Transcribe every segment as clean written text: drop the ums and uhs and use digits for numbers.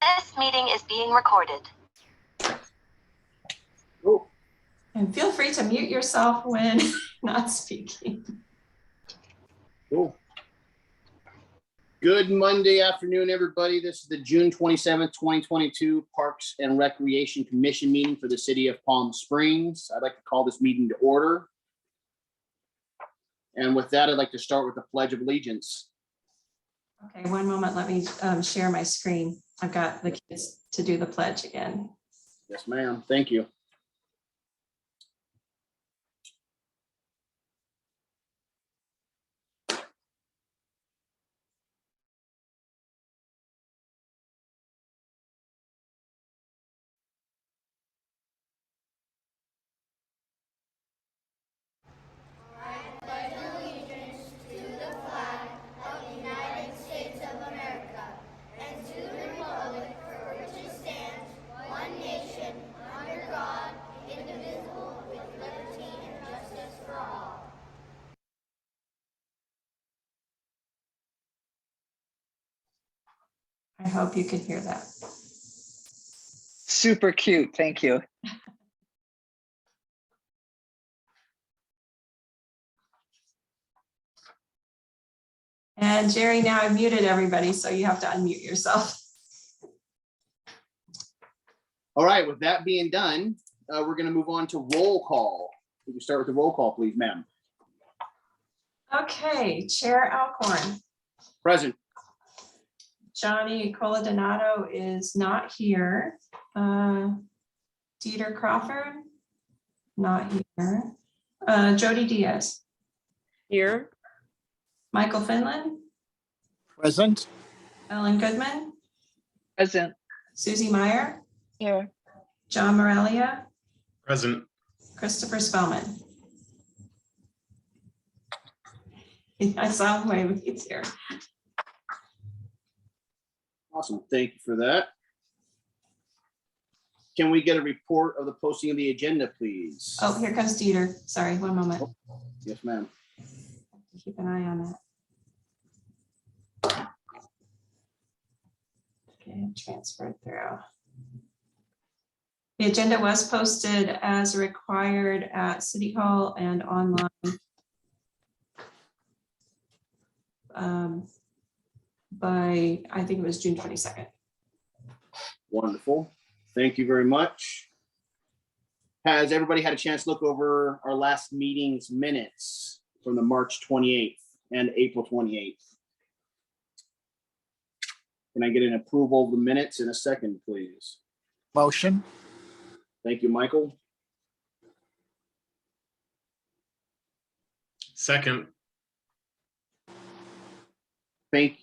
This meeting is being recorded. Oh, And feel free to mute yourself when not speaking. cool. Good Monday afternoon, everybody. This is the June 27th, 2022 Parks and Recreation Commission meeting for the city of Palm Springs. I'd like to call this meeting to order. And with that, I'd like to start with the Pledge of Allegiance. Okay, one moment. Let me share my screen. I've got the kids to do the pledge again. Yes, ma'am. Thank you. I hope you can hear that. Super cute, thank you. And Jerry, now I've muted everybody, so you have to unmute yourself. All right, with that being done, we're going to move on to roll call. We can start with the roll call, please, ma'am. Okay, Chair Alcorn. Present. Johnny Coladonato is not here. Dieter Crawford, not here. Jody Diaz. Here. Michael Finland. Present. Ellen Goodman. Present. Susie Meyer. Here. John Morelia. Present. Christopher Spellman. I saw him wave. He's here. Awesome. Thank you for that. Can we get a report of the posting of the agenda, please? Oh, here comes Dieter. Sorry, one moment. Yes, ma'am. Keep an eye on that. Okay, transferred through. The agenda was posted as required at City Hall and online. By, I think it was June 22nd. Wonderful. Thank you very much. Has everybody had a chance to look over our last meeting's minutes from the March 28th and April 28th? Can I get an approval of the minutes in a second, please? Motion. Thank you, Michael. Second.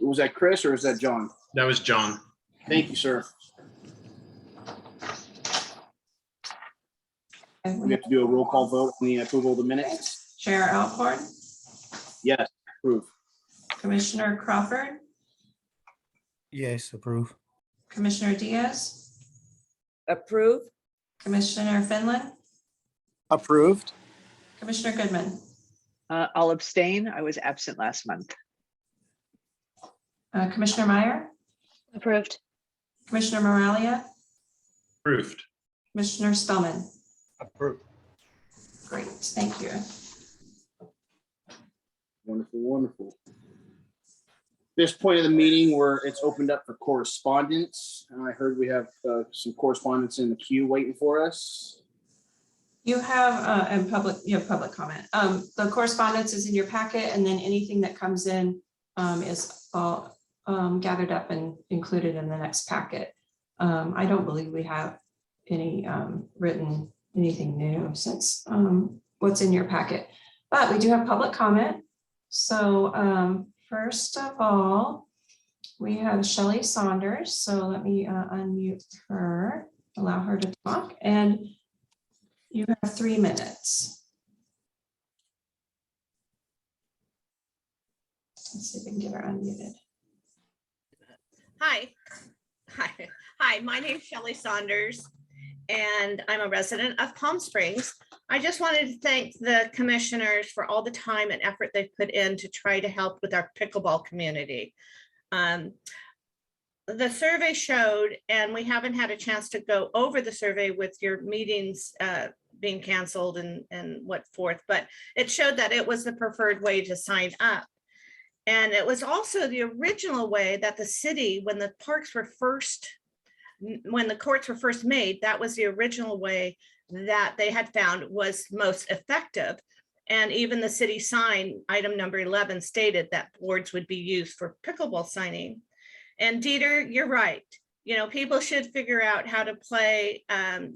Was that Chris or is that John? That was John. Thank you, sir. We have to do a roll call vote on the approval of the minutes. Chair Alcorn, Yes, approve. Commissioner Crawford, Yes, approve. Commissioner Diaz, Approve. Commissioner Finland, Approved. Commissioner Goodman, I'll abstain. I was absent last month. Commissioner Meyer, Approved. Commissioner Morelia, Approved. Commissioner Spellman. Approved. Great, thank you. Wonderful, wonderful. This point of the meeting where it's opened up for correspondence, and I heard we have some correspondence in the queue waiting for us. You have you have public comment. The correspondence is in your packet, and then anything that comes in is all gathered up and included in the next packet. I don't believe we have any written anything new since what's in your packet, but we do have public comment. So first of all, we have Shelley Saunders. So let me unmute her, allow her to talk, and you have 3 minutes. Let's see if we can get her unmuted. Hi, my name is Shelley Saunders, and I'm a resident of Palm Springs. I just wanted to thank the commissioners for all the time and effort they've put in to try to help with our pickleball community. the survey showed, and we haven't had a chance to go over the survey with your meetings being canceled and what forth, but it showed that it was the preferred way to sign up. And it was also the original way that the city, when the courts were first made, that was the original way that they had found was most effective. And even the city sign, item number 11, stated that boards would be used for pickleball signing. And Dieter, you're right. You know, people should figure out how to play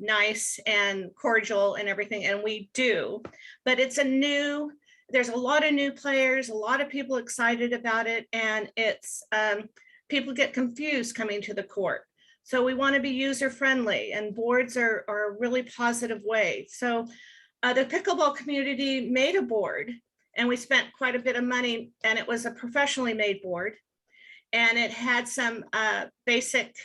nice and cordial and everything, and we do. But there's a lot of new players, a lot of people excited about it, and it's people get confused coming to the court. So we want to be user friendly, and boards are a really positive way. So the pickleball community made a board, and we spent quite a bit of money, and it was a professionally made board. And it had some basic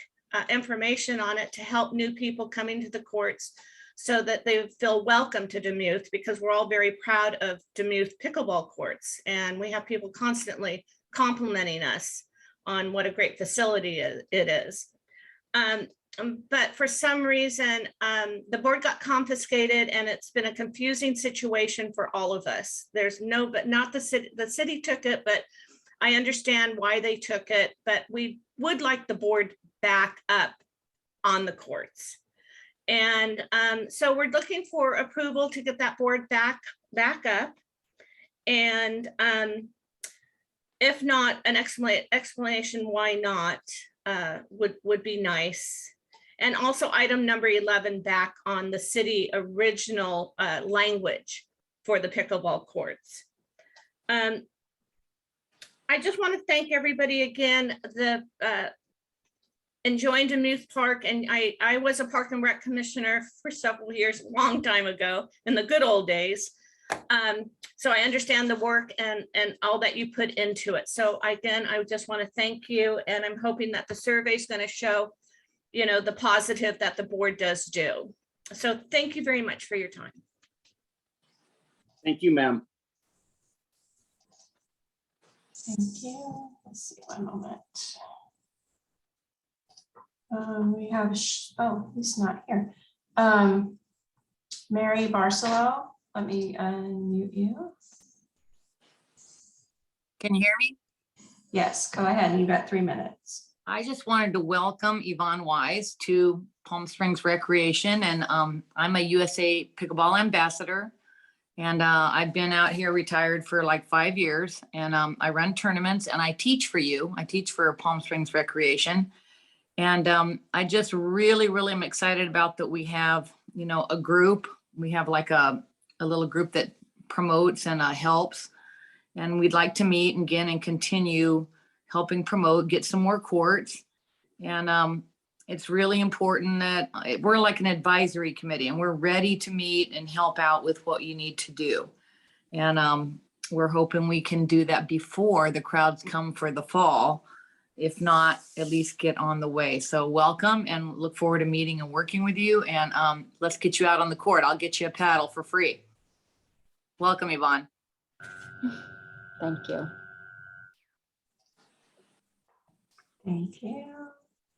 information on it to help new people coming to the courts so that they feel welcome to Demuth, because we're all very proud of Demuth pickleball courts. And we have people constantly complimenting us on what a great facility it is. But for some reason, the board got confiscated, and it's been a confusing situation for all of us. Not the city. The city took it, but I understand why they took it. But we would like the board back up on the courts. And so we're looking for approval to get that board back up. And if not, an explanation why not would be nice. And also item number 11 back on the city original language for the pickleball courts. I just want to thank everybody again. Enjoying Demuth Park, and I was a Park and Rec commissioner for several years, a long time ago, in the good old days. So I understand the work and all that you put into it. So again, I just want to thank you, and I'm hoping that the survey is going to show, you know, the positive that the board does do. So thank you very much for your time. Thank you, ma'am. Thank you. Let's see, one moment. We have, oh, he's not here. Mary Barcelo, let me unmute you. Can you hear me? Yes, go ahead. You've got 3 minutes. I just wanted to welcome Yvonne Wise to Palm Springs Recreation, and I'm a USA Pickleball Ambassador, and I've been out here retired for like 5 years, and I run tournaments and I teach for you. I teach for Palm Springs Recreation, and I just really am excited about that we have, you know, a group. We have like a little group that promotes and helps, and we'd like to meet again and continue helping promote, get some more courts. And it's really important that we're like an advisory committee, and we're ready to meet and help out with what you need to do. And we're hoping we can do that before the crowds come for the fall. If not, at least get on the way. So welcome, and look forward to meeting and working with you. And let's get you out on the court. I'll get you a paddle for free. Welcome, Yvonne. Thank you. Thank you.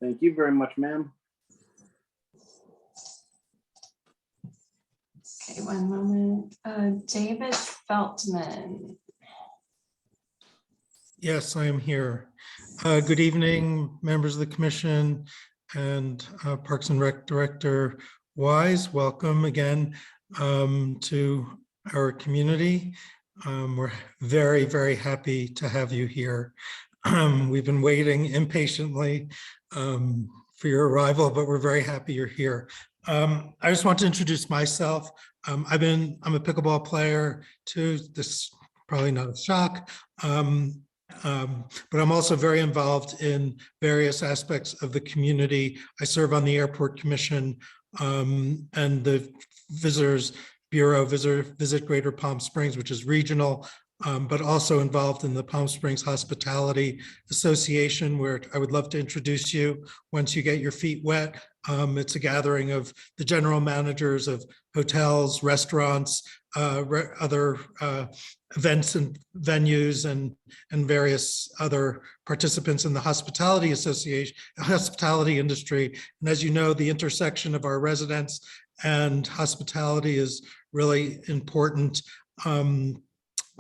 Thank you very much, ma'am. Okay, one moment. David Feltman. Yes, I am here. Good evening, members of the commission and Parks and Rec Director Wise. Welcome again to our community. We're very happy to have you here. We've been waiting impatiently for your arrival, but we're very happy you're here. I just want to introduce myself. I'm a pickleball player too. This is probably not a shock. But I'm also very involved in various aspects of the community. I serve on the Airport Commission and the Visitors Bureau, Visit Greater Palm Springs, which is regional. but also involved in the Palm Springs Hospitality Association, where I would love to introduce you once you get your feet wet. It's a gathering of the general managers of hotels, restaurants, other events and venues, and various other participants in the hospitality association, hospitality industry. And as you know, the intersection of our residents and hospitality is really important.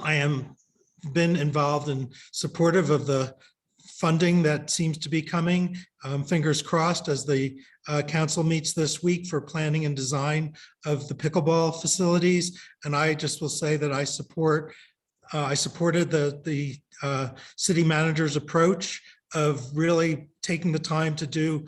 I am been involved and supportive of the funding that seems to be coming. Fingers crossed as the council meets this week for planning and design of the pickleball facilities. And I just will say that I supported the city manager's approach of really taking the time to do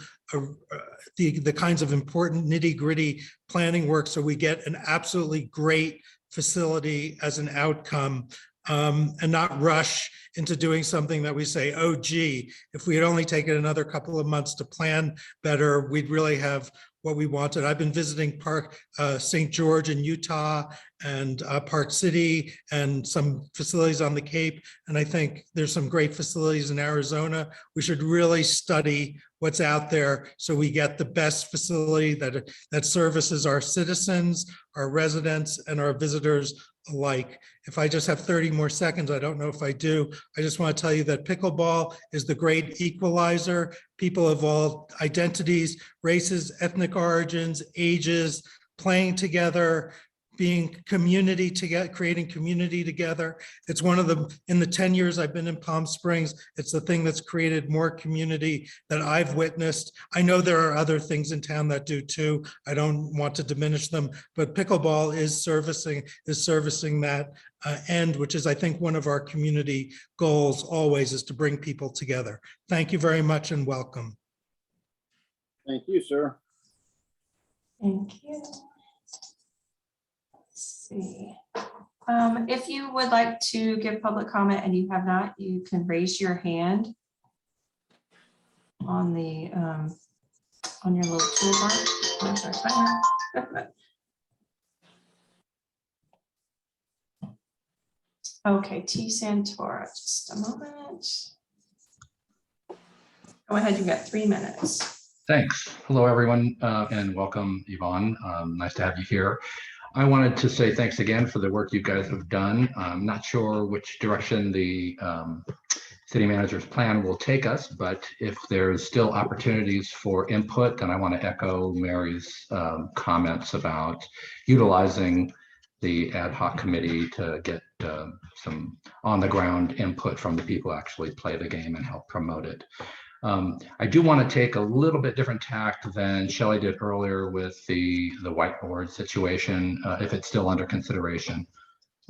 the kinds of important nitty-gritty planning work so we get an absolutely great facility as an outcome, and not rush into doing something that we say, oh, gee, if we had only taken another couple of months to plan better, we'd really have what we wanted. I've been visiting Park St. George in Utah and Park City and some facilities on the Cape. And I think there's some great facilities in Arizona. We should really study what's out there so we get the best facility that services our citizens, our residents, and our visitors alike. If I just have 30 more seconds, I don't know if I do. I just want to tell you that pickleball is the great equalizer. People of all identities, races, ethnic origins, ages, playing together, being community together, creating community together. It's one of the, in the 10 years I've been in Palm Springs, it's the thing that's created more community that I've witnessed. I know there are other things in town that do too. I don't want to diminish them, but pickleball is servicing that end, which is, I think, one of our community goals always is to bring people together. Thank you very much and welcome. Thank you, sir. Thank you. Let's see. If you would like to give public comment and you have not, you can raise your hand on the on your little toolbar. Where's our timer? Okay, T. Santora, just a moment. Go ahead, you've got 3 minutes. Thanks. Hello, everyone, and welcome, Yvonne. Nice to have you here. I wanted to say thanks again for the work you guys have done. I'm not sure which direction the city manager's plan will take us, but if there's still opportunities for input, then I want to echo Mary's comments about utilizing the ad hoc committee to get some on-the-ground input from the people who actually play the game and help promote it. I do want to take a little bit different tact than Shelley did earlier with the whiteboard situation, if it's still under consideration.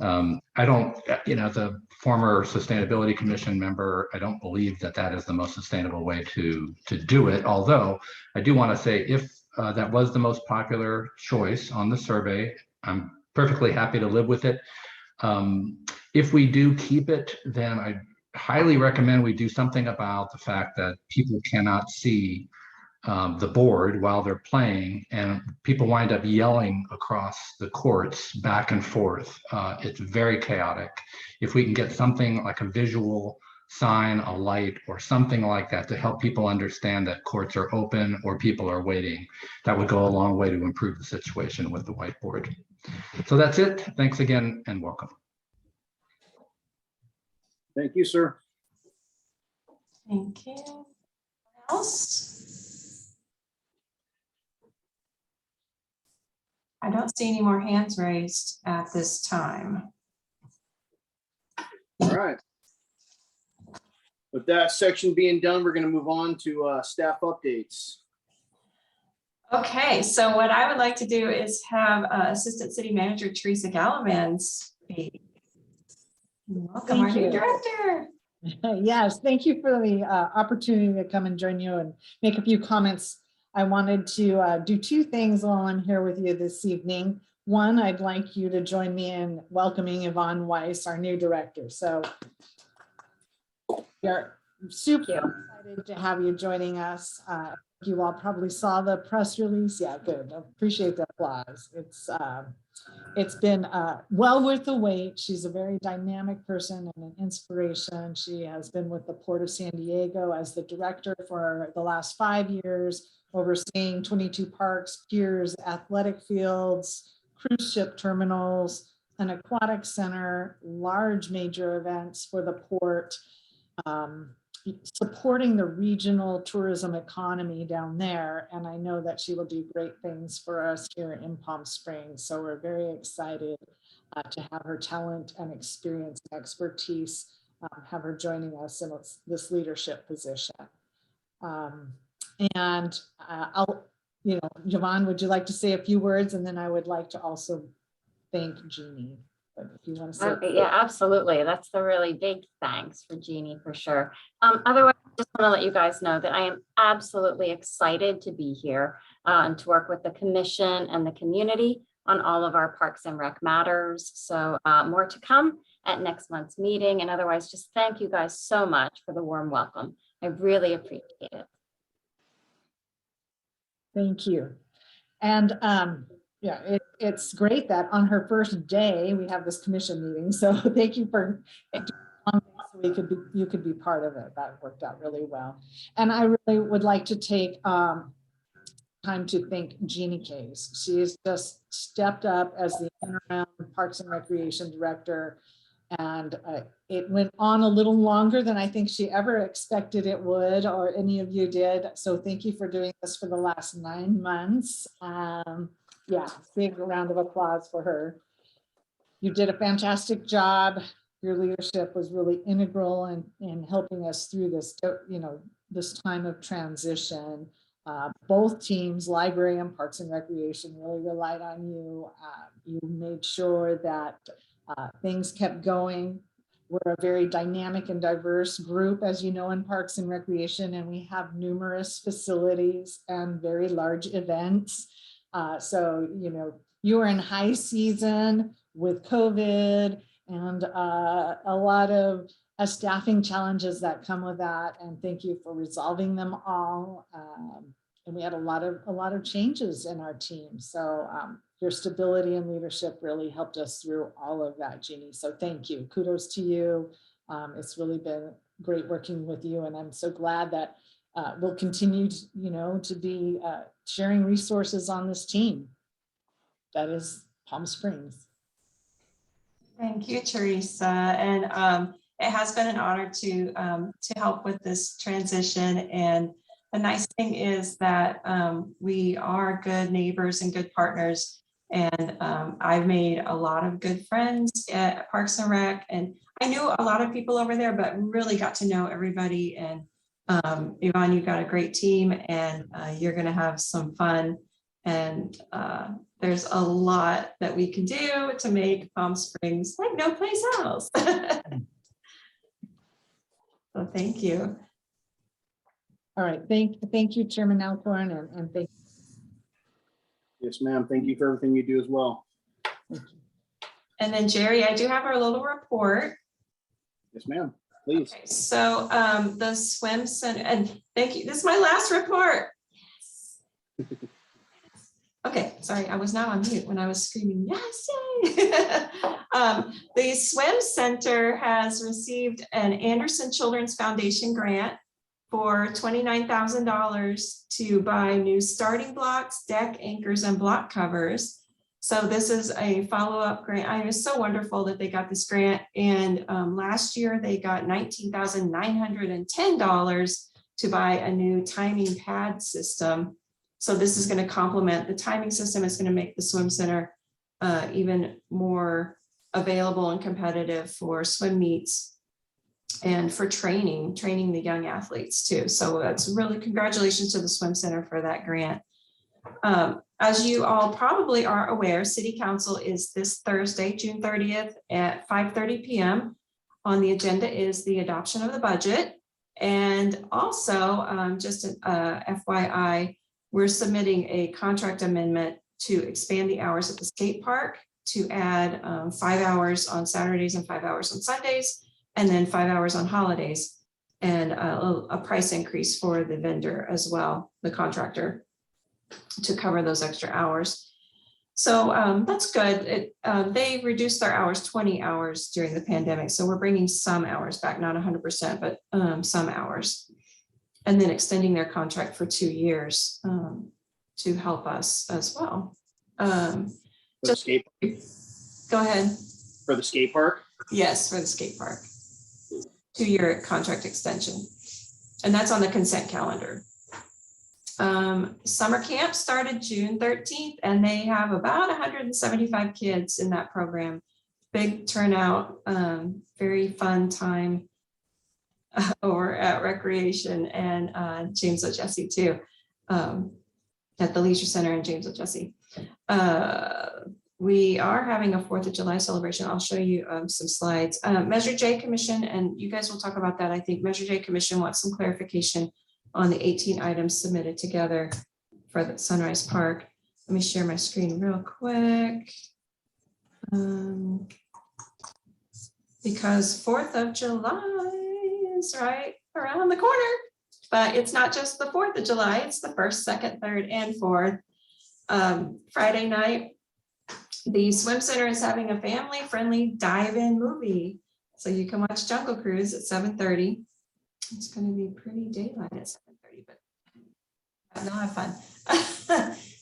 I don't, the former Sustainability Commission member, I don't believe that that is the most sustainable way to do it. Although I do want to say if that was the most popular choice on the survey, I'm perfectly happy to live with it. If we do keep it, then I highly recommend we do something about the fact that people cannot see the board while they're playing, and people wind up yelling across the courts back and forth. It's very chaotic. If we can get something like a visual sign, a light, or something like that to help people understand that courts are open or people are waiting, that would go a long way to improve the situation with the whiteboard. So that's it. Thanks again and welcome. Thank you, sir. Thank you. Anyone else? I don't see any more hands raised at this time. All right. With that section being done, we're going to move on to staff updates. Okay, so what I would like to do is have Assistant City Manager Teresa Gallivan speak. Welcome, our new director. Yes, thank you for the opportunity to come and join you and make a few comments. I wanted to do two things while I'm here with you this evening. One, I'd like you to join me in welcoming Yvonne Weiss, our new director. So we're super excited to have you joining us. You all probably saw the press release. Yeah, good. I appreciate the applause. It's It's been well worth the wait. She's a very dynamic person and an inspiration. She has been with the Port of San Diego as the director for the last 5 years, overseeing 22 parks, piers, athletic fields, cruise ship terminals, an aquatic center, large major events for the port, supporting the regional tourism economy down there. And I know that she will do great things for us here in Palm Springs. So we're very excited to have her talent and experience and expertise, have her joining us in this leadership position. I'll, Yvonne, would you like to say a few words? And then I would like to also thank Jeannie. But if you want to say. Okay, yeah, absolutely. That's the really big thanks for Jeannie for sure. Otherwise, I just want to let you guys know that I am absolutely excited to be here and to work with the commission and the community on all of our Parks and Rec matters. So more to come at next month's meeting. And otherwise, just thank you guys so much for the warm welcome. I really appreciate it. Thank you. And yeah, it's great that on her first day, we have this commission meeting. So thank you for, you could be part of it. That worked out really well. And I really would like to take time to thank Jeannie Case. She has just stepped up as the interim Parks and Recreation Director. And it went on a little longer than I think she ever expected it would, or any of you did. So thank you for doing this for the last 9 months. Yeah, big round of applause for her. You did a fantastic job. Your leadership was really integral in helping us through this, this time of transition. Both teams, library and Parks and Recreation, really relied on you. You made sure that things kept going. We're a very dynamic and diverse group, as you know, in Parks and Recreation, and we have numerous facilities and very large events. So, you were in high season with COVID and a lot of staffing challenges that come with that. And thank you for resolving them all. And we had a lot of changes in our team. So your stability and leadership really helped us through all of that, Jeannie. So thank you. Kudos to you. It's really been great working with you. And I'm so glad that we'll continue to be sharing resources on this team. That is Palm Springs. Thank you, Teresa. And it has been an honor to help with this transition. And the nice thing is that we are good neighbors and good partners. And I've made a lot of good friends at Parks and Rec. And I knew a lot of people over there, but really got to know everybody. And Yvonne, you've got a great team and you're going to have some fun. And there's a lot that we can do to make Palm Springs like no place else. So thank you. All right, thank you, Chairman Alcorn, and thank you. Yes, ma'am. Thank you for everything you do as well. And then Jerry, I do have our little report. Yes, ma'am. Please. Okay, so the swim center, and thank you. This is my last report. Yes. Okay, sorry, I was not on mute when I was screaming, yes, yay. The swim center has received an Anderson Children's Foundation grant for $29,000 to buy new starting blocks, deck anchors, and block covers. So this is a follow-up grant. I was so wonderful that they got this grant. And last year they got $19,910 to buy a new timing pad system. So this is going to complement the timing system. It's going to make the swim center even more available and competitive for swim meets and for training the young athletes too. So that's really congratulations to the swim center for that grant. As you all probably are aware, City Council is this Thursday, June 30th at 5:30 p.m. On the agenda is the adoption of the budget. And also just an FYI, we're submitting a contract amendment to expand the hours at the skate park to add 5 hours on Saturdays and 5 hours on Sundays, and then 5 hours on holidays, and a price increase for the vendor as well, the contractor, to cover those extra hours. So that's good. They reduced their hours 20 hours during the pandemic. So we're bringing some hours back, not 100%, but some hours. And then extending their contract for 2 years to help us as well. For the skate, Go ahead. for the skate park? Yes, for the skate park. 2-year contract extension. And that's on the consent calendar. Summer camp started June 13th, and they have about 175 kids in that program. Big turnout, very fun time over at Recreation and James O'Jesse too, at the Leisure Center in James O'Jesse. We are having a 4th of July celebration. I'll show you some slides. Measure J Commission, and you guys will talk about that. I think Measure J Commission wants some clarification on the 18 items submitted together for the Sunrise Park. Let me share my screen real quick. Because 4th of July is right around the corner, but it's not just the 4th of July, it's the 1st, 2nd, 3rd, and 4th. Friday night, the Swim Center is having a family-friendly dive-in movie. So you can watch Jungle Cruise at 7:30. It's going to be pretty daylight at 7:30, but they'll have fun.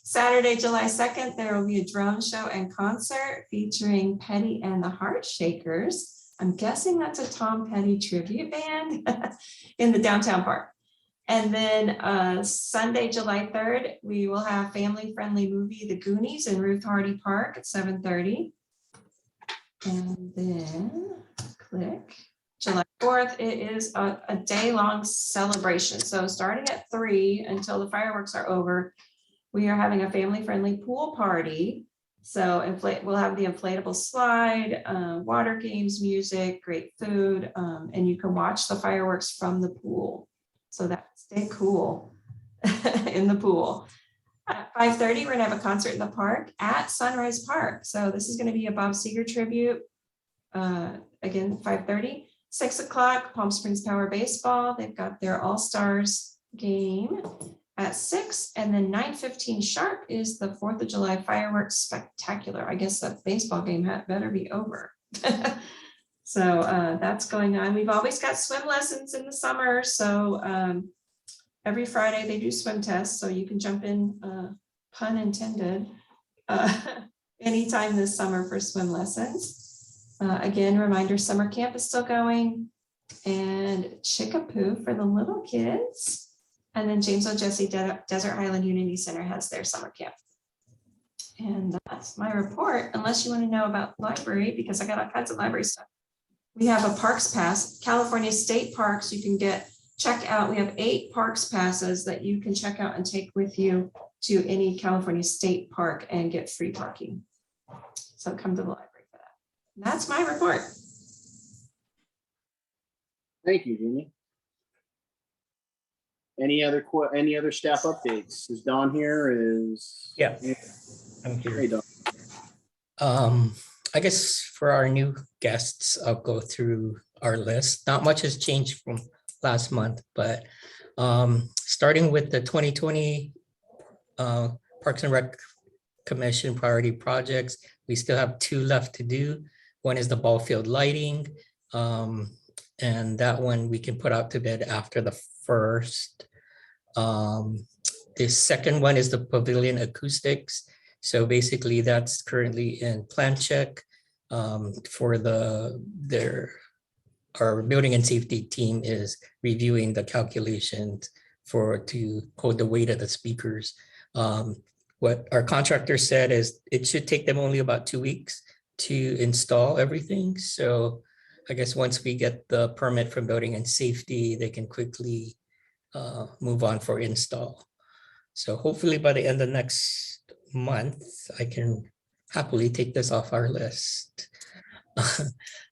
Saturday, July 2nd, there will be a drone show and concert featuring Petty and the Heart Shakers. I'm guessing that's a Tom Petty tribute band in the downtown park. And then Sunday, July 3rd, we will have family-friendly movie, The Goonies in Ruth Hardy Park at 7:30. And then click. July 4th, it is a day-long celebration. So starting at 3 until the fireworks are over, we are having a family-friendly pool party. So we'll have the inflatable slide, water games, music, great food, and you can watch the fireworks from the pool. So stay cool in the pool. At 5:30, we're gonna have a concert in the park at Sunrise Park. So this is gonna be a Bob Seger tribute. Again, 5:30. 6 o'clock, Palm Springs Power Baseball. They've got their All-Stars game at 6. And then 9:15 sharp is the 4th of July fireworks spectacular. I guess that baseball game better be over. So that's going on. We've always got swim lessons in the summer. So every Friday they do swim tests. So you can jump in, pun intended, anytime this summer for swim lessons. Again, reminder, summer camp is still going, and Chickapoo for the little kids. And then James O'Jesse Desert Highland Unity Center has their summer camp. And that's my report, unless you want to know about library, because I got all kinds of library stuff. We have a Parks Pass, California State Parks. You can check out. We have 8 Parks Passes that you can check out and take with you to any California State Park and get free parking. So come to the library. That's my report. Thank you, Jeannie. Any other staff updates? Is Don here? Yeah, I'm Hey, here. Don. I guess for our new guests, I'll go through our list. Not much has changed from last month, but starting with the 2020 Parks and Rec Commission priority projects, we still have 2 left to do. One is the ball field lighting, and that one we can put out to bid after the 1st. The second one is the pavilion acoustics. So basically that's currently in plan check for our building and safety team is reviewing the calculations to hold the weight of the speakers. What our contractor said is it should take them only about 2 weeks to install everything. So I guess once we get the permit from building and safety, they can quickly move on for install. So hopefully by the end of next month, I can happily take this off our list.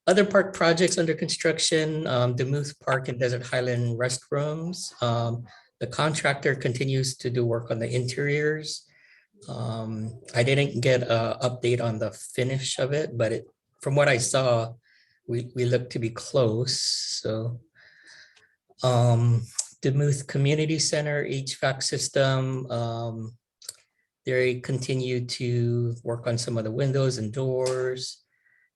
Other park projects under construction, Demuth Park and Desert Highland restrooms. The contractor continues to do work on the interiors. I didn't get an update on the finish of it, but from what I saw, we look to be close. So Demuth Community Center HVAC system, they continue to work on some of the windows and doors.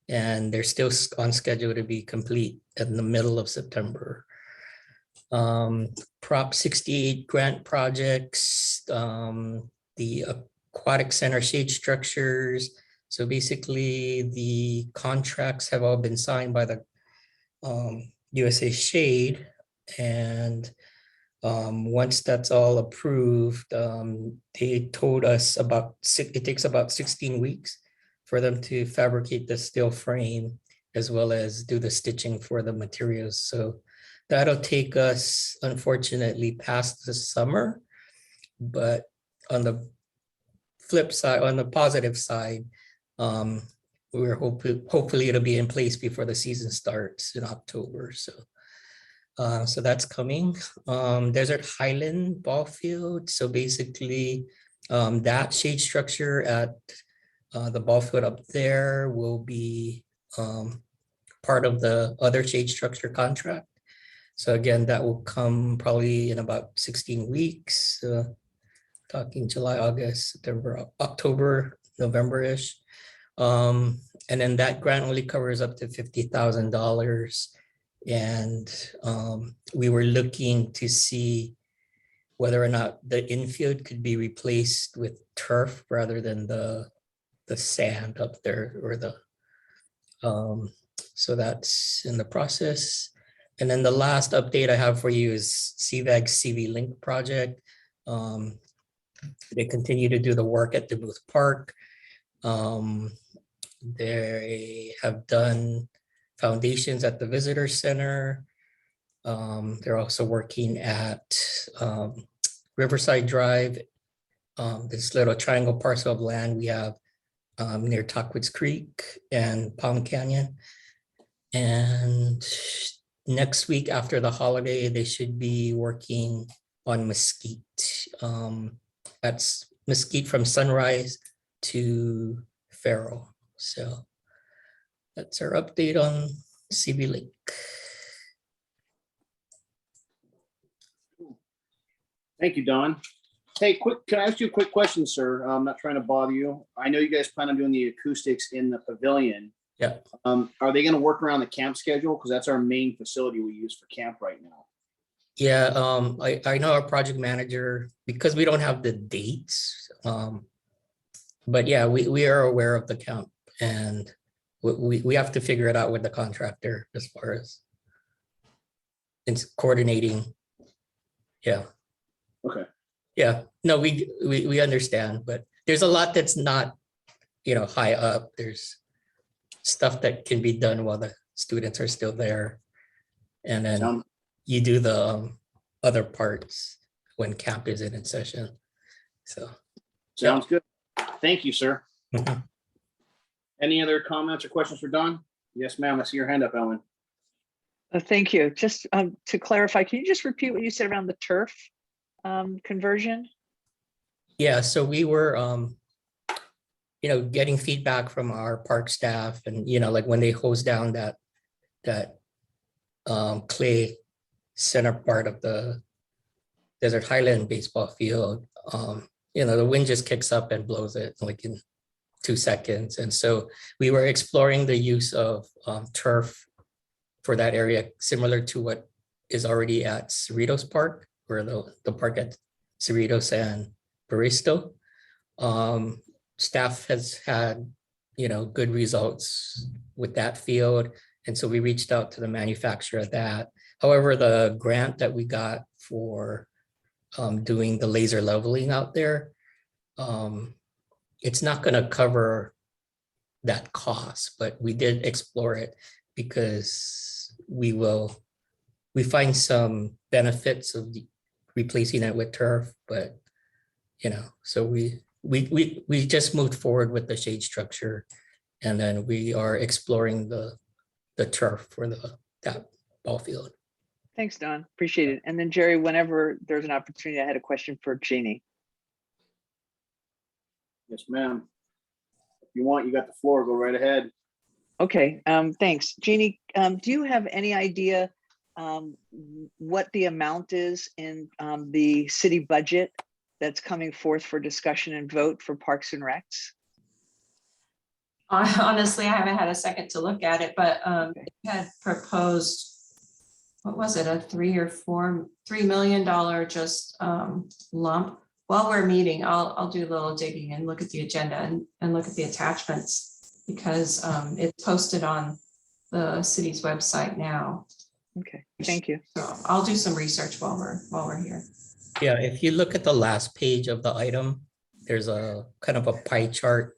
And they're still on schedule to be complete in the middle of September. Prop 68 grant projects, the aquatic center shade structures. So basically the contracts have all been signed by the USA Shade. And once that's all approved, they told us it takes about 16 weeks for them to fabricate the steel frame as well as do the stitching for the materials. So that'll take us, unfortunately, past the summer. But on the flip side, on the positive side, we're hopefully it'll be in place before the season starts in October. So that's coming. Desert Highland Ball Field. So basically, that shade structure at the ball field up there will be part of the other shade structure contract. So again, that will come probably in about 16 weeks, talking July, August, September, October, November-ish. And then that grant only covers up to $50,000. And we were looking to see whether or not the infield could be replaced with turf rather than the sand up there, or so that's in the process. And then the last update I have for you is CVAG CV Link project. They continue to do the work at DeBooth Park. They have done foundations at the visitor center. They're also working at Riverside Drive, this little triangle parcel of land we have near Tockwitz Creek and Palm Canyon. And next week after the holiday, they should be working on Mesquite. That's Mesquite from Sunrise to Faro. So that's our update on CB Link. Thank you, Don. Hey, can I ask you a quick question, sir? I'm not trying to bother you. I know you guys plan on doing the acoustics in the pavilion. Yeah. Are they going to work around the camp schedule? Because that's our main facility we use for camp right now. Yeah, I know our project manager, because we don't have the dates. But yeah, we are aware of the camp, and we have to figure it out with the contractor as far as it's coordinating. Yeah. Okay. Yeah, no, we understand, but there's a lot that's not, high up. There's stuff that can be done while the students are still there. And then you do the other parts when camp is in session. So. Sounds good. Thank you, sir. Mhm. Any other comments or questions for Don? Yes, ma'am. I see your hand up, Ellen. Thank you. Just to clarify, can you just repeat what you said around the turf conversion? Yeah, so we were, getting feedback from our park staff, and, like when they hose down that clay center part of the Desert Highland baseball field, the wind just kicks up and blows it like in 2 seconds. And so we were exploring the use of turf for that area, similar to what is already at Cerritos Park, or the park at Cerritos and Baristo. Staff has had, good results with that field. And so we reached out to the manufacturer of that. However, the grant that we got for doing the laser leveling out there, it's not going to cover that cost, but we did explore it because we find some benefits of replacing it with turf, but so we just moved forward with the shade structure, and then we are exploring the turf for that ball field. Thanks, Don. Appreciate it. And then Jerry, whenever there's an opportunity, I had a question for Jeannie. Yes, ma'am. If you want, you got the floor. Go right ahead. Okay, thanks. Jeannie, do you have any idea what the amount is in the city budget that's coming forth for discussion and vote for Parks and Recs? Honestly, I haven't had a second to look at it, but Okay. it had proposed, what was it, a $3 million just lump. While we're meeting, I'll do a little digging and look at the agenda and look at the attachments, because it's posted on the city's website now. Okay, thank you. So I'll do some research while we're here. Yeah, if you look at the last page of the item, there's a kind of a pie chart,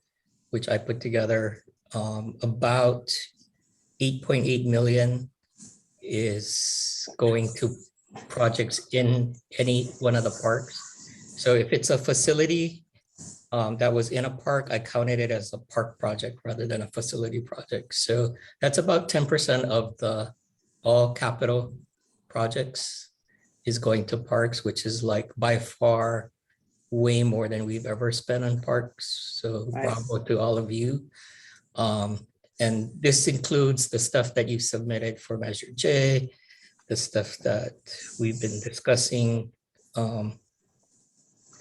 which I put together. About 8.8 million is going to projects in any one of the parks. So if it's a facility that was in a park, I counted it as a park project rather than a facility project. So that's about 10% of the all capital projects is going to parks, which is like by far way more than we've ever spent on parks. So Nice. bravo to all of you. And this includes the stuff that you submitted for Measure J, the stuff that we've been discussing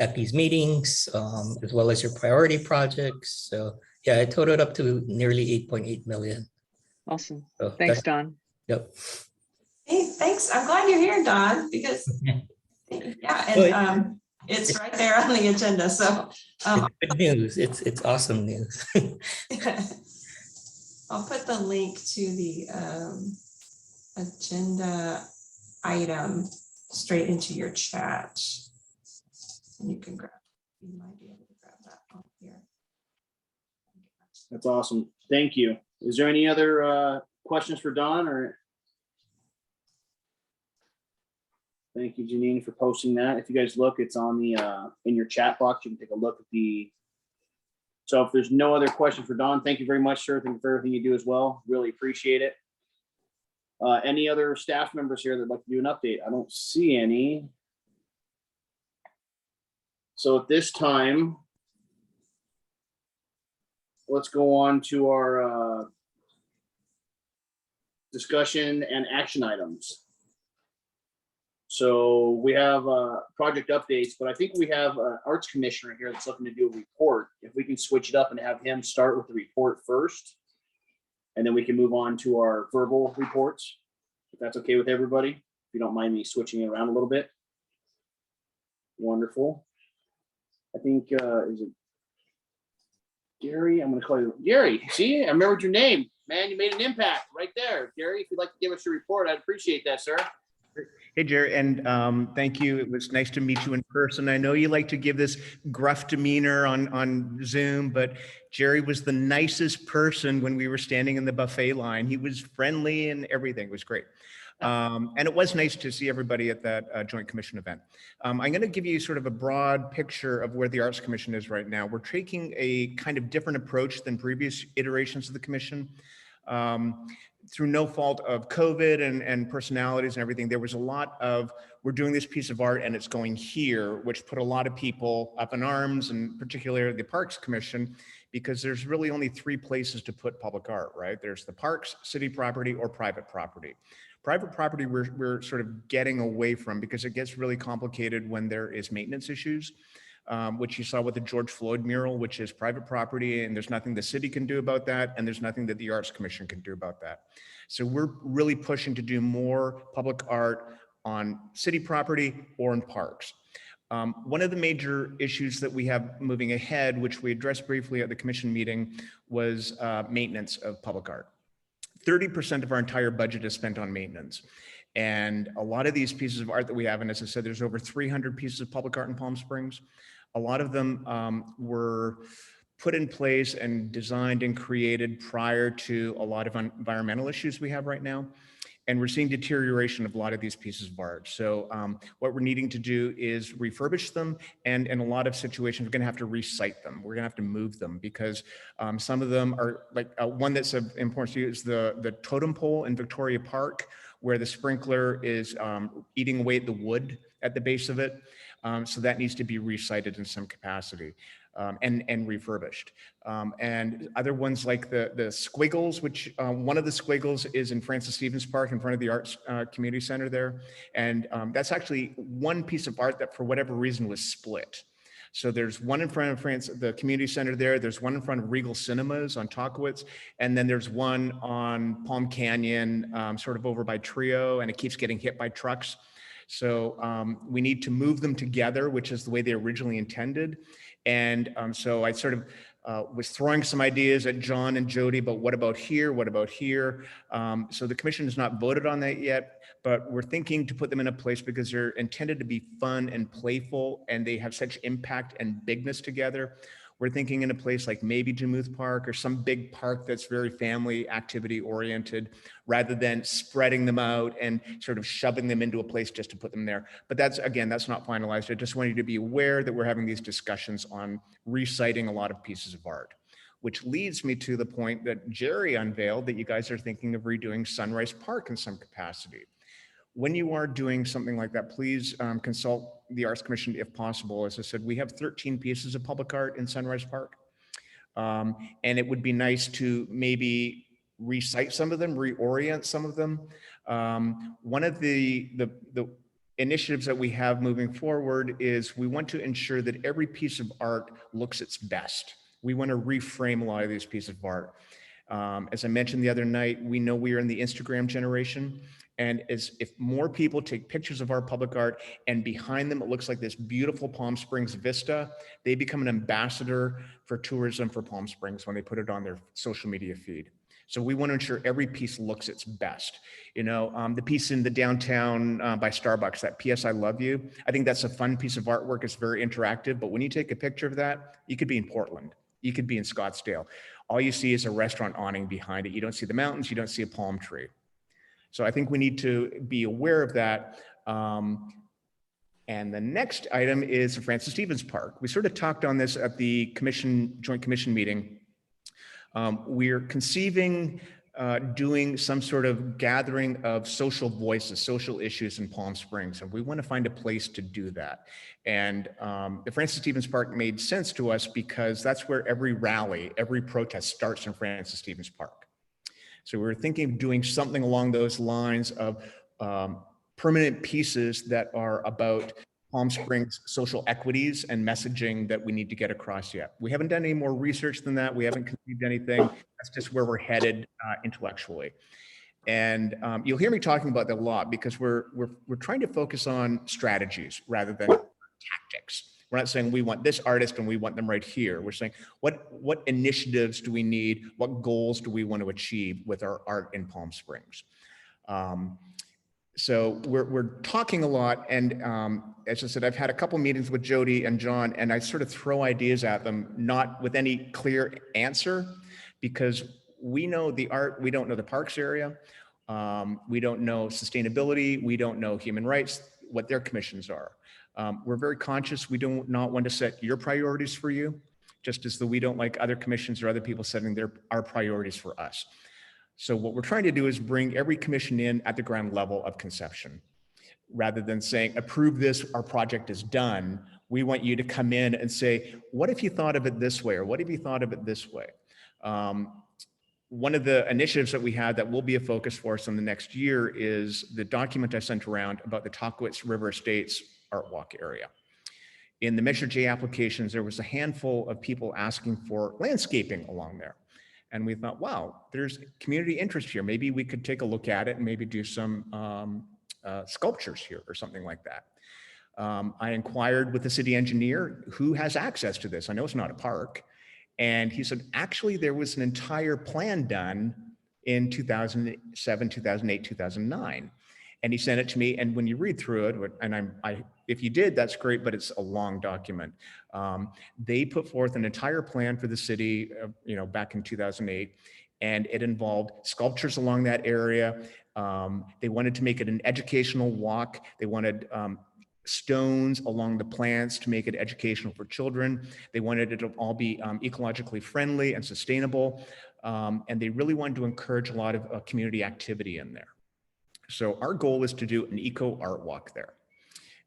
at these meetings, as well as your priority projects. So yeah, it totaled up to nearly 8.8 million. Awesome. So Thanks, that's- Don. Yep. Hey, thanks. I'm glad you're here, Don, because yeah, and it's right there on the agenda. So Good news. It's awesome news. I'll put the link to the agenda item straight into your chat. And you can you might be able to grab that on here. That's awesome. Thank you. Is there any other questions for Don or? Thank you, Janine, for posting that. If you guys look, it's on the in your chat box. You can take a look at the. So if there's no other question for Don, thank you very much, sir. Thank you for everything you do as well. Really appreciate it. Any other staff members here that'd like to do an update? I don't see any. So at this time, let's go on to our discussion and action items. So we have project updates, but I think we have an arts commissioner here that's looking to do a report. If we can switch it up and have him start with the report first, and then we can move on to our verbal reports, if that's okay with everybody. If you don't mind me switching it around a little bit. Wonderful. I think, is it Gary? I'm going to call you Gary. See, I remembered your name. Man, you made an impact right there. Gary, if you'd like to give us your report, I'd appreciate that, sir. Hey, Jerry, and thank you. It was nice to meet you in person. I know you like to give this gruff demeanor on Zoom, but Jerry was the nicest person when we were standing in the buffet line. He was friendly and everything. It was great. And it was nice to see everybody at that Joint Commission event. I'm going to give you sort of a broad picture of where the Arts Commission is right now. We're taking a kind of different approach than previous iterations of the Commission. Through no fault of COVID and personalities and everything, there was a lot of, we're doing this piece of art and it's going here, which put a lot of people up in arms, and particularly the Parks Commission, because there's really only three places to put public art, right? There's the parks, city property, or private property. Private property we're sort of getting away from because it gets really complicated when there is maintenance issues. Which you saw with the George Floyd mural, which is private property, and there's nothing the city can do about that, and there's nothing that the Arts Commission can do about that. So we're really pushing to do more public art on city property or in parks. One of the major issues that we have moving ahead, which we addressed briefly at the commission meeting, was maintenance of public art. 30% of our entire budget is spent on maintenance. And a lot of these pieces of art that we have, and as I said, there's over 300 pieces of public art in Palm Springs. A lot of them were put in place and designed and created prior to a lot of environmental issues we have right now. And we're seeing deterioration of a lot of these pieces of art. So what we're needing to do is refurbish them. And in a lot of situations, we're gonna have to recite them. We're gonna have to move them because some of them are like, one that's of importance to you is the totem pole in Victoria Park, where the sprinkler is eating away at the wood at the base of it. So that needs to be recited in some capacity and refurbished. And other ones like the squiggles, which one of the squiggles is in Francis Stevens Park in front of the Arts Community Center there. And that's actually one piece of art that for whatever reason was split. So there's one in front of the community center there. There's one in front of Regal Cinemas on Tockwitz. And then there's one on Palm Canyon, sort of over by Trio, and it keeps getting hit by trucks. So we need to move them together, which is the way they originally intended. And so I sort of was throwing some ideas at John and Jody, but what about here? What about here? So the commission has not voted on that yet, but we're thinking to put them in a place because they're intended to be fun and playful, and they have such impact and bigness together. We're thinking in a place like maybe Jamuth Park or some big park that's very family activity oriented, rather than spreading them out and sort of shoving them into a place just to put them there. But that's, again, that's not finalized. I just want you to be aware that we're having these discussions on reciting a lot of pieces of art, which leads me to the point that Jerry unveiled, that you guys are thinking of redoing Sunrise Park in some capacity. When you are doing something like that, please consult the Arts Commission if possible. As I said, we have 13 pieces of public art in Sunrise Park. And it would be nice to maybe recite some of them, reorient some of them. One of the initiatives that we have moving forward is we want to ensure that every piece of art looks its best. We want to reframe a lot of these pieces of art. As I mentioned the other night, we know we are in the Instagram generation. And as if more people take pictures of our public art and behind them, it looks like this beautiful Palm Springs vista, they become an ambassador for tourism for Palm Springs when they put it on their social media feed. So we want to ensure every piece looks its best. You know, the piece in the downtown by Starbucks, that P.S. I Love You, I think that's a fun piece of artwork. It's very interactive, but when you take a picture of that, you could be in Portland, you could be in Scottsdale. All you see is a restaurant awning behind it. You don't see the mountains, you don't see a palm tree. So I think we need to be aware of that. And the next item is Francis Stevens Park. We sort of talked on this at the joint commission meeting. We're conceiving doing some sort of gathering of social voices, social issues in Palm Springs, and we want to find a place to do that. And the Francis Stevens Park made sense to us because that's where every rally, every protest starts in Francis Stevens Park. So we were thinking of doing something along those lines of permanent pieces that are about Palm Springs social equities and messaging that we need to get across yet. We haven't done any more research than that. We haven't conceived anything. That's just where we're headed intellectually. And you'll hear me talking about that a lot because we're trying to focus on strategies rather than tactics. We're not saying we want this artist and we want them right here. We're saying what initiatives do we need? What goals do we want to achieve with our art in Palm Springs? So we're talking a lot, and as I said, I've had a couple meetings with Jody and John, and I sort of throw ideas at them, not with any clear answer, because we know the art, we don't know the parks area, we don't know sustainability, we don't know human rights, what their commissions are. We're very conscious. We do not want to set your priorities for you, just as though we don't like other commissions or other people setting our priorities for us. So what we're trying to do is bring every commission in at the ground level of conception. Rather than saying, approve this, our project is done, we want you to come in and say, what if you thought of it this way? Or what if you thought of it this way? One of the initiatives that we had that will be a focus for us in the next year is the document I sent around about the Tockwitz River Estates Art Walk area. In the Measure J applications, there was a handful of people asking for landscaping along there. And we thought, wow, there's community interest here. Maybe we could take a look at it and maybe do some sculptures here or something like that. I inquired with the city engineer who has access to this. I know it's not a park. And he said, actually, there was an entire plan done in 2007, 2008, 2009. And he sent it to me. And when you read through it, and if you did, that's great, but it's a long document. They put forth an entire plan for the city, back in 2008, and it involved sculptures along that area. They wanted to make it an educational walk. They wanted stones along the plants to make it educational for children. They wanted it to all be ecologically friendly and sustainable. And they really wanted to encourage a lot of community activity in there. So our goal is to do an eco art walk there.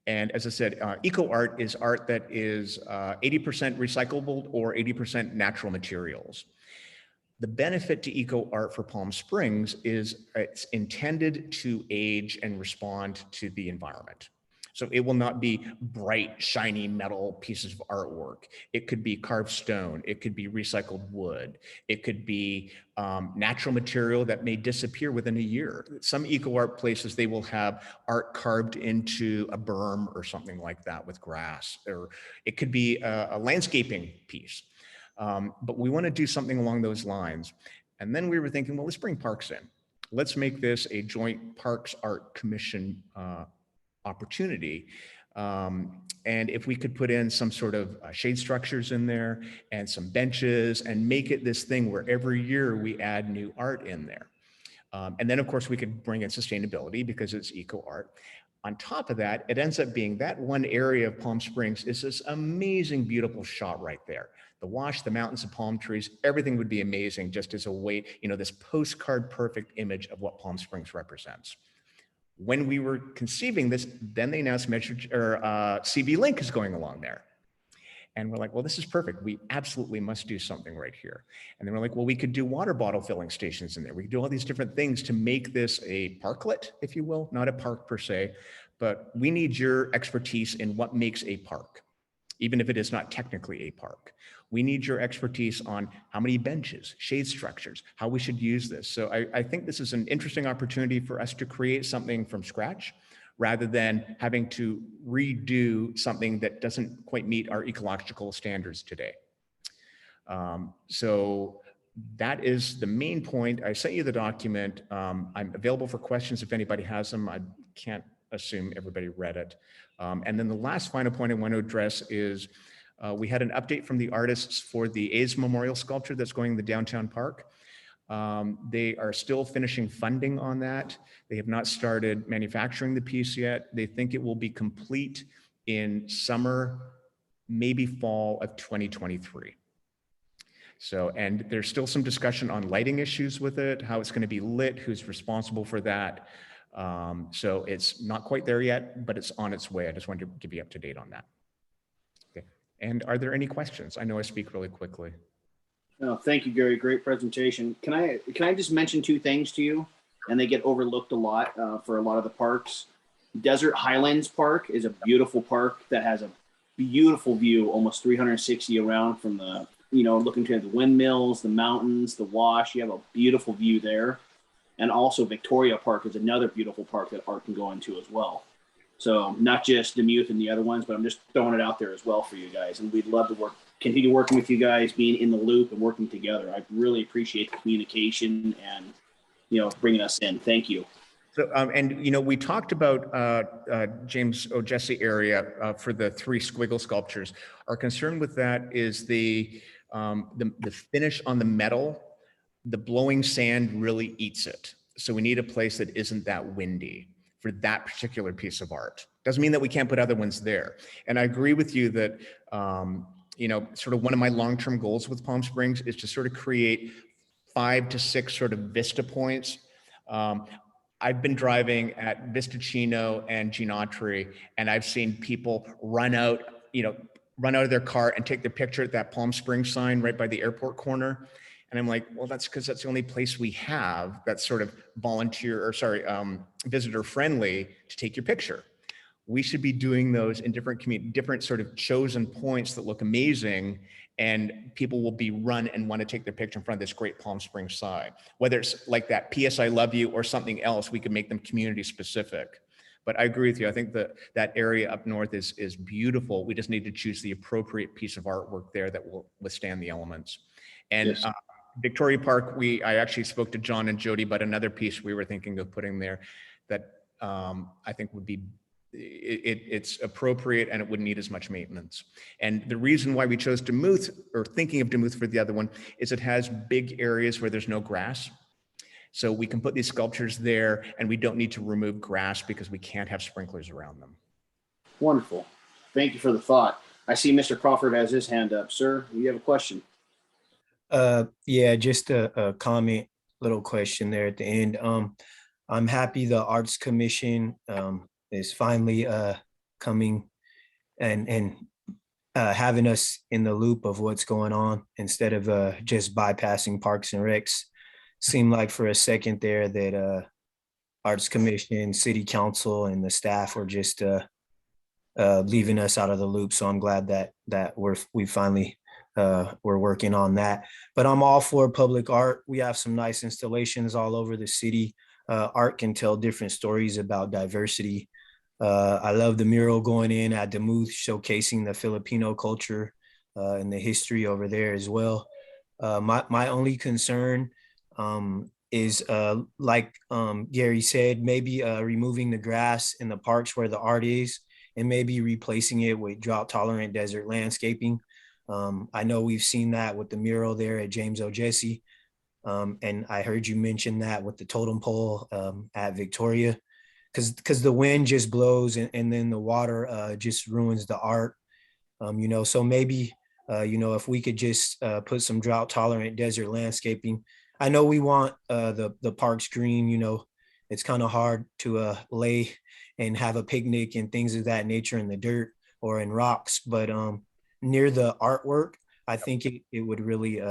And as I said, eco art is art that is 80% recyclable or 80% natural materials. The benefit to eco art for Palm Springs is it's intended to age and respond to the environment. So it will not be bright, shiny metal pieces of artwork. It could be carved stone. It could be recycled wood. It could be natural material that may disappear within a year. Some eco art places, they will have art carved into a berm or something like that with grass, or it could be a landscaping piece. But we want to do something along those lines. And then we were thinking, well, let's bring parks in. Let's make this a joint Parks Art Commission opportunity. And if we could put in some sort of shade structures in there and some benches and make it this thing where every year we add new art in there. And then of course we could bring in sustainability because it's eco art. On top of that, it ends up being that one area of Palm Springs is this amazing, beautiful shot right there. The wash, the mountains of palm trees, everything would be amazing just as a way, you know, this postcard perfect image of what Palm Springs represents. When we were conceiving this, then they announced CV Link is going along there. And we're like, well, this is perfect. We absolutely must do something right here. And then we're like, well, we could do water bottle filling stations in there. We could do all these different things to make this a parklet, if you will, not a park per se, but we need your expertise in what makes a park, even if it is not technically a park. We need your expertise on how many benches, shade structures, how we should use this. So I think this is an interesting opportunity for us to create something from scratch rather than having to redo something that doesn't quite meet our ecological standards today. So that is the main point. I sent you the document. I'm available for questions if anybody has them. I can't assume everybody read it. And then the last final point I want to address is we had an update from the artists for the A's Memorial sculpture that's going in the downtown park. They are still finishing funding on that. They have not started manufacturing the piece yet. They think it will be complete in summer, maybe fall of 2023. So, and there's still some discussion on lighting issues with it, how it's going to be lit, who's responsible for that. So it's not quite there yet, but it's on its way. I just wanted to give you up to date on that. Okay. And are there any questions? I know I speak really quickly. Oh, thank you, Gary. Great presentation. Can I just mention two things to you? And they get overlooked a lot for a lot of the parks. Desert Highlands Park is a beautiful park that has a beautiful view, almost 360 around from the, you know, looking to the windmills, the mountains, the wash. You have a beautiful view there. And also Victoria Park is another beautiful park that art can go into as well. So not just Demuth and the other ones, but I'm just throwing it out there as well for you guys. And we'd love to continue working with you guys, being in the loop and working together. I really appreciate the communication and, you know, bringing us in. Thank you. So, and, you know, we talked about James O'Jesse area for the 3 squiggle sculptures. Our concern with that is the finish on the metal. The blowing sand really eats it. So we need a place that isn't that windy for that particular piece of art. Doesn't mean that we can't put other ones there. And I agree with you that, you know, sort of one of my long-term goals with Palm Springs is to sort of create 5 to 6 sort of vista points. I've been driving at Vistacino and Ginatri, and I've seen people run out of their car and take their picture at that Palm Springs sign right by the airport corner. And I'm like, well, that's because that's the only place we have that's sort of visitor friendly to take your picture. We should be doing those in different sort of chosen points that look amazing, and people will be run and want to take their picture in front of this great Palm Springs sign. Whether it's like that PS I love you or something else, we can make them community specific. But I agree with you. I think that area up north is beautiful. We just need to choose the appropriate piece of artwork there that will withstand the elements. And yes. Victoria Park, I actually spoke to John and Jody about another piece we were thinking of putting there that I think would be, it's appropriate and it wouldn't need as much maintenance. And the reason why we chose Demuth, or thinking of Demuth for the other one, is it has big areas where there's no grass. So we can put these sculptures there and we don't need to remove grass because we can't have sprinklers around them. Wonderful. Thank you for the thought. I see Mr. Crawford has his hand up. Sir, you have a question? Yeah, just a comment, little question there at the end. I'm happy the Arts Commission is finally coming and having us in the loop of what's going on instead of just bypassing Parks and Recs. Seemed like for a second there that Arts Commission, City Council, and the staff were just leaving us out of the loop. So I'm glad that we finally we're working on that. But I'm all for public art. We have some nice installations all over the city. Art can tell different stories about diversity. I love the mural going in at Demuth, showcasing the Filipino culture and the history over there as well. My only concern is like Gary said, maybe removing the grass in the parks where the art is and maybe replacing it with drought tolerant desert landscaping. I know we've seen that with the mural there at James O. Jesse. And I heard you mention that with the totem pole at Victoria, because the wind just blows and then the water just ruins the art. So maybe, if we could just put some drought tolerant desert landscaping. I know we want the parks green, it's kind of hard to lay and have a picnic and things of that nature in the dirt or in rocks, but near the artwork, I think it would really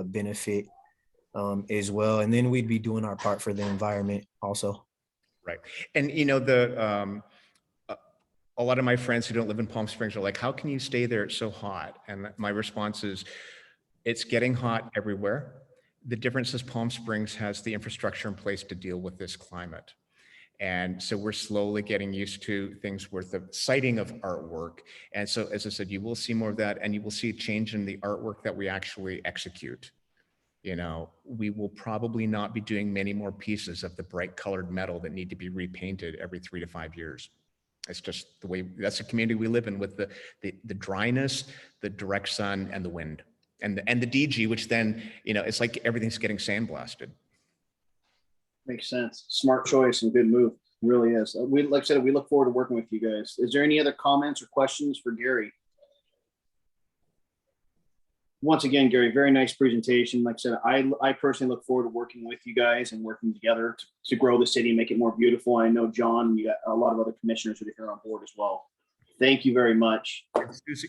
benefit as well. And then we'd be doing our part for the environment also. Right. And a lot of my friends who don't live in Palm Springs are like, how can you stay there? It's so hot. And my response is, it's getting hot everywhere. The difference is Palm Springs has the infrastructure in place to deal with this climate. And so we're slowly getting used to things with the siting of artwork. And so, as I said, you will see more of that, and you will see a change in the artwork that we actually execute. We will probably not be doing many more pieces of the bright colored metal that need to be repainted every 3 to 5 years. It's just the way, that's the community we live in, with the dryness, the direct sun, and the wind, and the DG, which then, it's like everything's getting sandblasted. Makes sense. Smart choice and good move. It really is. Like I said, we look forward to working with you guys. Is there any other comments or questions for Gary? Once again, Gary, very nice presentation. Like I said, I personally look forward to working with you guys and working together to grow the city, make it more beautiful. I know, John, you got a lot of other commissioners that are here on board as well. Thank you very much.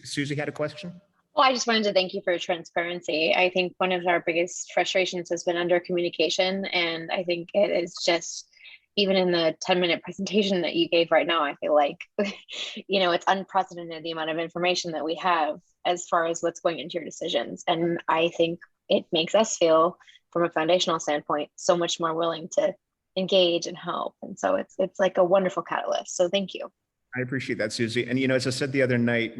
Susie had a question? Well, I just wanted to thank you for your transparency. I think one of our biggest frustrations has been under communication. And I think it is just, even in the 10-minute presentation that you gave right now, I feel like, it's unprecedented the amount of information that we have as far as what's going into your decisions. And I think it makes us feel, from a foundational standpoint, so much more willing to engage and help. And so it's like a wonderful catalyst. So thank you. I appreciate that, Susie. And, as I said the other night,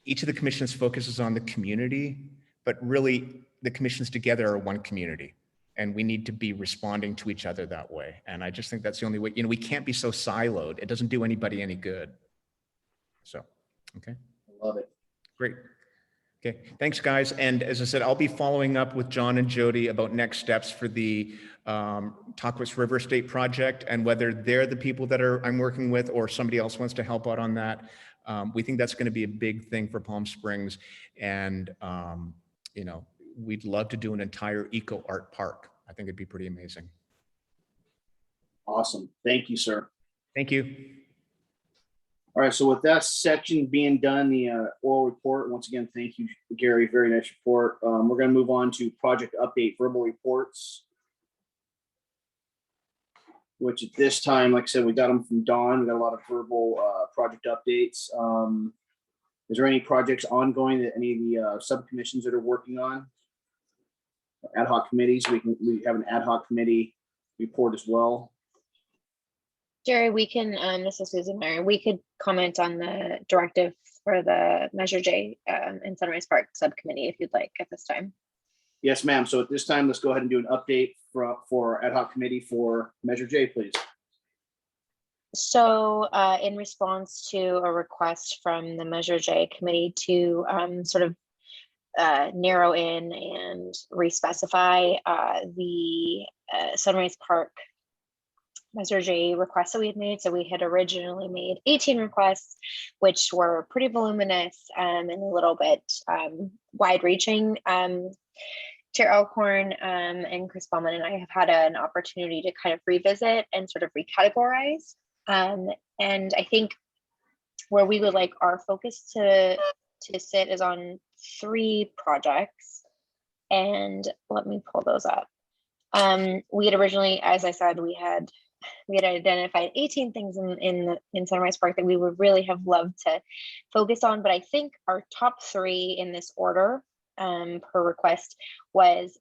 each of the commissions focuses on the community, but really the commissions together are one community. And we need to be responding to each other that way. And I just think that's the only way. We can't be so siloed. It doesn't do anybody any good. So, okay. I love it. Great. Okay, thanks, guys. And as I said, I'll be following up with John and Jody about next steps for the Tahquitz River State project, and whether they're the people that I'm working with or somebody else wants to help out on that. We think that's going to be a big thing for Palm Springs. And, we'd love to do an entire eco art park. I think it'd be pretty amazing. Awesome. Thank you, sir. Thank you. All right. So with that section being done, the oral report, once again, thank you, Gary. Very nice report. We're going to move on to project update verbal reports, which at this time, like I said, we got them from Dawn. We got a lot of verbal project updates. Is there any projects ongoing that any of the subcommissions that are working on? Ad hoc committees, we have an ad hoc committee report as well. Jerry, we can, this is Susan Mary, we could comment on the directive for the Measure J in Sunrise Park subcommittee if you'd like at this time. Yes, ma'am. So at this time, let's go ahead and do an update for ad hoc committee for Measure J, please. So in response to a request from the Measure J committee to sort of narrow in and re-specify the Sunrise Park Measure J requests that we had made. So we had originally made 18 requests, which were pretty voluminous and a little bit wide-reaching. Chair Elkhorn and Chris Bowman and I have had an opportunity to kind of revisit and sort of recategorize. And I think where we would like our focus to sit is on 3 projects. And let me pull those up. We had originally, as I said, we had we had identified 18 things in Sunrise Park that we would really have loved to focus on, but I think our top 3 in this order per request was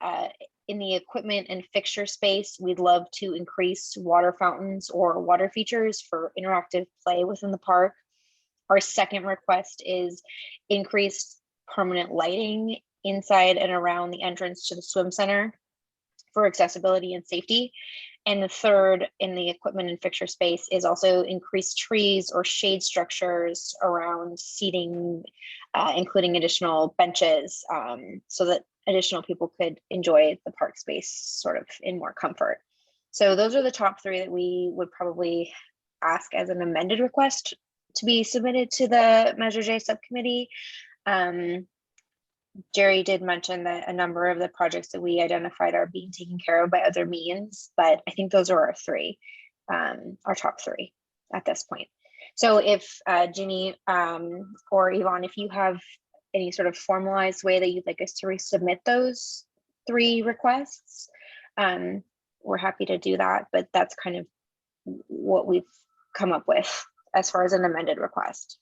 in the equipment and fixture space. We'd love to increase water fountains or water features for interactive play within the park. Our second request is increased permanent lighting inside and around the entrance to the swim center for accessibility and safety. And the third in the equipment and fixture space is also increased trees or shade structures around seating, including additional benches, so that additional people could enjoy the park space sort of in more comfort. So those are the top 3 that we would probably ask as an amended request to be submitted to the Measure J subcommittee. Jerry did mention that a number of the projects that we identified are being taken care of by other means, but I think those are our 3, our top 3 at this point. So if Ginny or Yvonne, if you have any sort of formalized way that you'd like us to resubmit those 3 requests, we're happy to do that, but that's kind of what we've come up with as far as an amended request.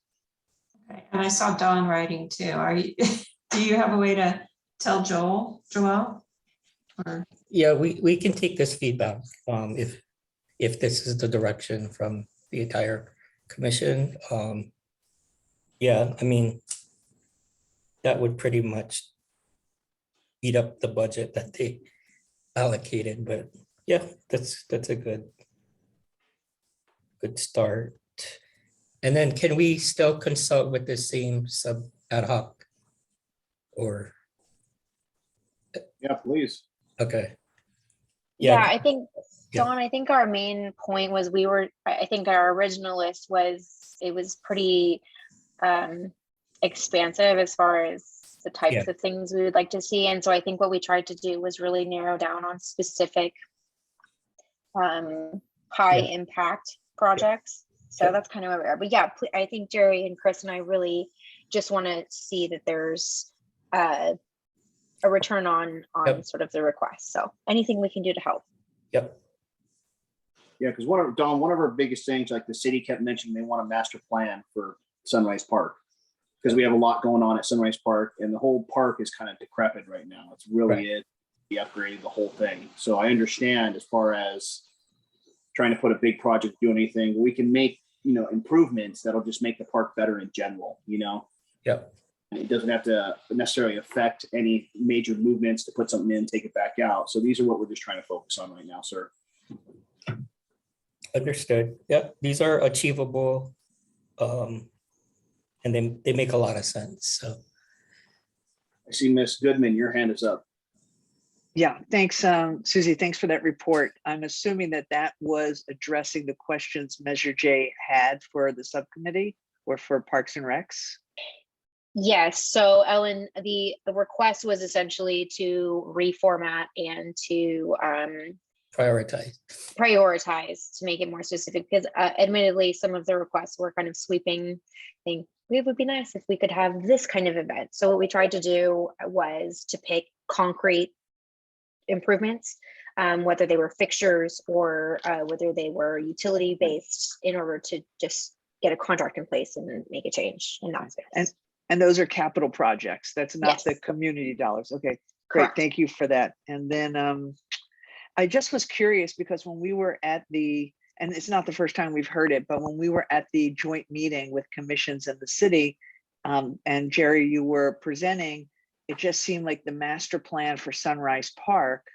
Okay, and I saw Dawn writing too. Are you, do you have a way to tell Joelle? Or Yeah, we can take this feedback if this is the direction from the entire commission. Yeah, I mean, that would pretty much eat up the budget that they allocated, but yeah, that's a good start. And then can we still consult with the same sub ad hoc or? Yeah, please. Okay. Yeah, I think, Yeah. Dawn, I think our main point was I think our original list was, it was pretty expansive as far as the types of things we would like to see. And so I think what we tried to do was really narrow down on specific high impact projects. So that's kind of where we are. But yeah, I think Jerry and Chris and I really just want to see that there's a return on sort of the request. So anything we can do to help. Yep. Yeah, because one of our biggest things, like the city kept mentioning, they want a master plan for Sunrise Park because we have a lot going on at Sunrise Park, and the whole park is kind of decrepit right now. It's really we upgraded the whole thing. So I understand as far as trying to put a big project, do anything, we can make, improvements that'll just make the park better in general, Yep. It doesn't have to necessarily affect any major movements to put something in, take it back out. So these are what we're just trying to focus on right now, sir. Understood. Yep, these are achievable. And then they make a lot of sense. So I see Miss Goodman, your hand is up. Yeah, thanks, Susie. Thanks for that report. I'm assuming that was addressing the questions Measure J had for the subcommittee or for Parks and Recs. Yes. So Ellen, the request was essentially to reformat and to prioritize to make it more specific, because admittedly, some of the requests were kind of sweeping thing. It would be nice if we could have this kind of event. So what we tried to do was to pick concrete improvements, whether they were fixtures or whether they were utility based, in order to just get a contract in place and make a change in that space. And those are capital projects. That's not the community dollars. Okay, great. Correct. Thank you for that. And then I just was curious because when we were at and it's not the first time we've heard it, but when we were at the joint meeting with commissions in the city, and Jerry, you were presenting, it just seemed like the master plan for Sunrise Park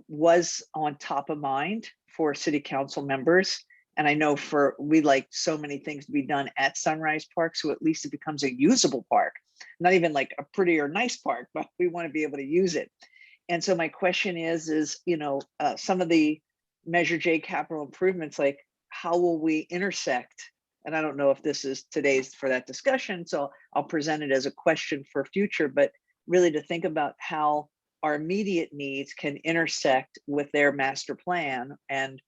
was on top of mind for city council members. And I know we like so many things to be done at Sunrise Park, so at least it becomes a usable park, not even like a pretty or nice park, but we want to be able to use it. And so my question is some of the Measure J capital improvements, like how will we intersect? And I don't know if this is today's for that discussion, so I'll present it as a question for future, but really to think about how our immediate needs can intersect with their master plan and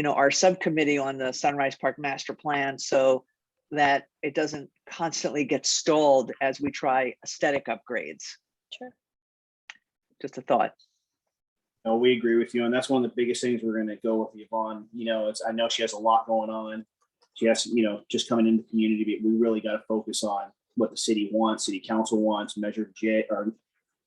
our subcommittee on the Sunrise Park master plan, so that it doesn't constantly get stalled as we try aesthetic upgrades. Sure. Just a thought. No, we agree with you, and that's one of the biggest things we're going to go with Yvonne. I know she has a lot going on. She has, just coming into the community, but we really got to focus on what the city wants, city council wants, Measure J or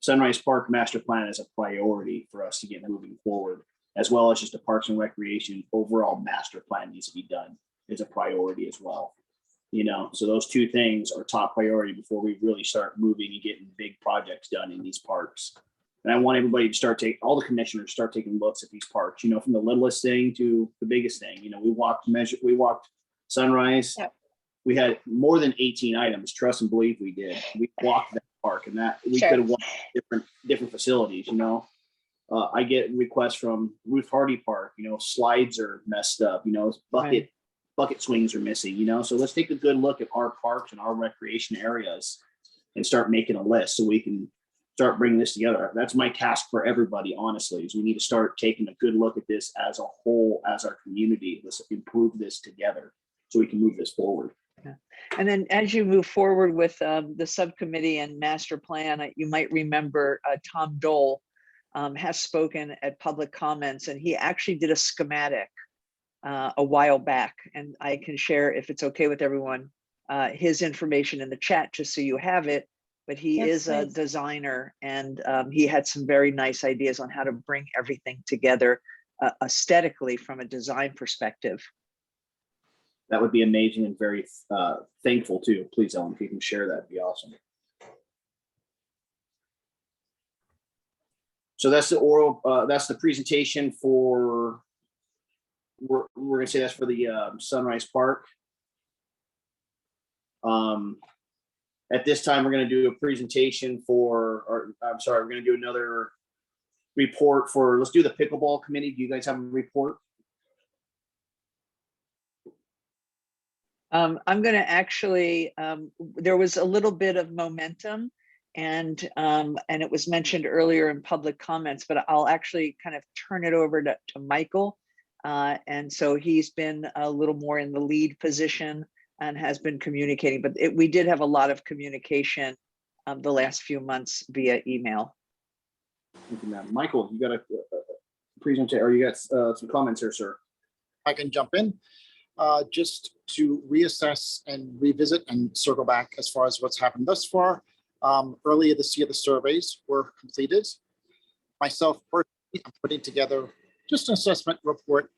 Sunrise Park Master Plan is a priority for us to get moving forward, as well as just a Parks and Recreation overall master plan needs to be done is a priority as well. So those two things are top priority before we really start moving and getting big projects done in these parks. And I want everybody to all the commissioners start taking looks at these parks, from the littlest thing to the biggest thing. We walked Sunrise. Yep. We had more than 18 items. Trust and believe we did. We walked that park, and that we Sure. could have walked different facilities. I get requests from Ruth Hardy Park. Slides are messed up. Bucket swings are missing. So let's take a good look at our parks and our recreation areas, and start making a list so we can start bringing this together. That's my task for everybody. Honestly, is we need to start taking a good look at this as a whole, as our community. Let's improve this together so we can move this forward. And then as you move forward with the subcommittee and master plan, you might remember Tom Dole has spoken at public comments, and he actually did a schematic a while back. And I can share, if it's okay with everyone, his information in the chat just so you have it. But he Yes, is a please. designer, and he had some very nice ideas on how to bring everything together aesthetically from a design perspective. That would be amazing and very thankful too. Please, Ellen, if you can share that, it'd be awesome. So that's that's the presentation for, we're gonna say that's for the Sunrise Park. At this time, we're gonna do a presentation we're gonna do another report for, let's do the pickleball committee. Do you guys have a report? I'm going to actually, there was a little bit of momentum, and it was mentioned earlier in public comments, but I'll actually kind of turn it over to Michael. And so he's been a little more in the lead position and has been communicating, but we did have a lot of communication the last few months via email. Thank you, ma'am. Michael, you got a presentation, or you got some comments here, sir? I can jump in just to reassess and revisit and circle back as far as what's happened thus far. Earlier this year, the surveys were completed. Myself personally, I'm putting together just an assessment report.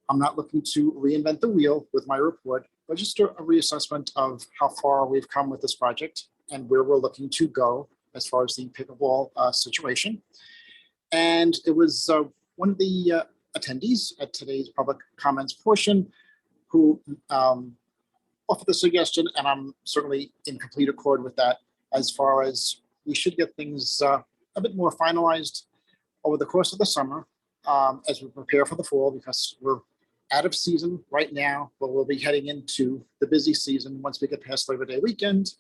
I'm not looking to reinvent the wheel with my report, but just a reassessment of how far we've come with this project and where we're looking to go as far as the pickleball situation. And it was one of the attendees at today's public comments portion who offered the suggestion, and I'm certainly in complete accord with that, as far as we should get things a bit more finalized over the course of the summer as we prepare for the fall, because we're out of season right now, but we'll be heading into the busy season once we get past Labor Day weekend.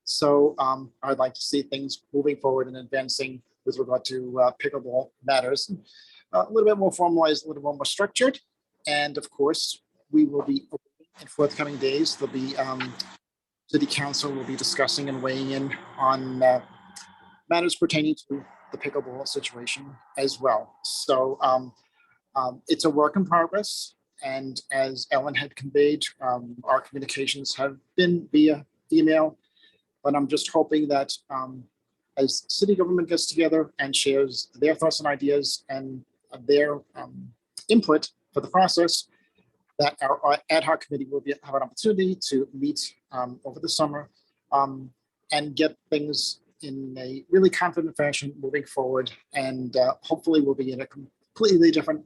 So I'd like to see things moving forward and advancing with regard to pickleball matters, a little bit more formalized, a little more structured. And of course, we will be in forthcoming days. There'll be City Council will be discussing and weighing in on matters pertaining to the pickleball situation as well. So it's a work in progress. And as Ellen had conveyed, our communications have been via email, but I'm just hoping that as city government gets together and shares their thoughts and ideas and their input for the process, that our ad hoc committee will have an opportunity to meet over the summer and get things in a really confident fashion moving forward. And hopefully we'll be in a completely different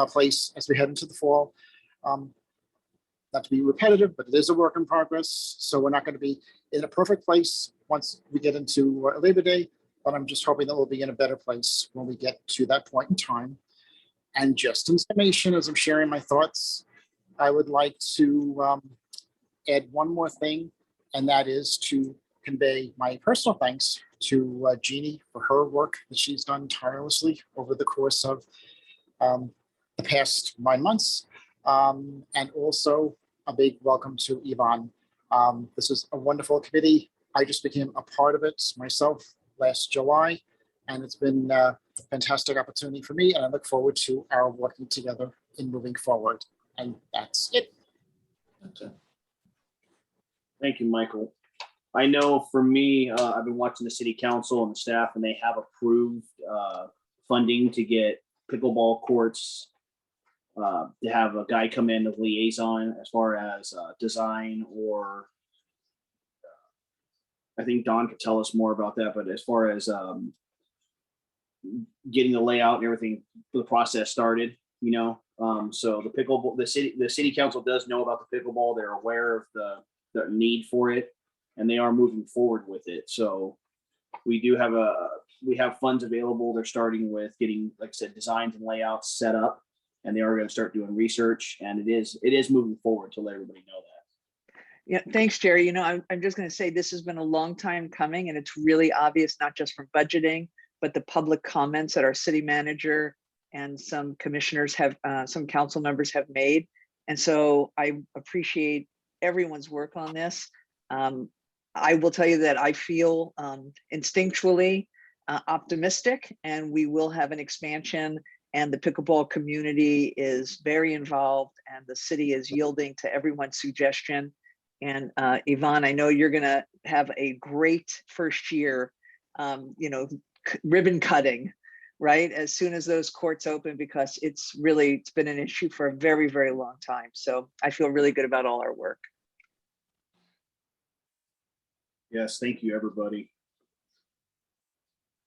place as we head into the fall. Not to be repetitive, but it is a work in progress. So we're not going to be in a perfect place once we get into Labor Day, but I'm just hoping that we'll be in a better place when we get to that point in time. And just in summation, as I'm sharing my thoughts, I would like to add one more thing, and that is to convey my personal thanks to Jeannie for her work that she's done tirelessly over the course of the past 9 months. And also a big welcome to Yvonne. This is a wonderful committee. I just became a part of it myself last July. And it's been a fantastic opportunity for me, and I look forward to our working together in moving forward. And that's it. Thank you. Thank you, Michael. I know for me, I've been watching the city council and the staff, and they have approved funding to get pickleball courts, to have a guy come in as liaison as far as design, or I think Don could tell us more about that, but as far as getting the layout and everything, the process started, you know. So the pickleball, the city council does know about the pickleball. They're aware of the need for it, and they are moving forward with it. So we do have we have funds available. They're starting with getting, like I said, designs and layouts set up, and they are going to start doing research, and it is moving forward to let everybody know that. Yeah, thanks, Jerry. You know, I'm just going to say this has been a long time coming, and it's really obvious, not just from budgeting, but the public comments that our city manager and some commissioners have, some council members have made. And so I appreciate everyone's work on this. I will tell you that I feel instinctually optimistic, and we will have an expansion, and the pickleball community is very involved, and the city is yielding to everyone's suggestion. And Yvonne, I know you're gonna have a great first year, you know, ribbon cutting, right? As soon as those courts open, because it's been an issue for a very, very long time. So I feel really good about all our work. Yes, thank you, everybody.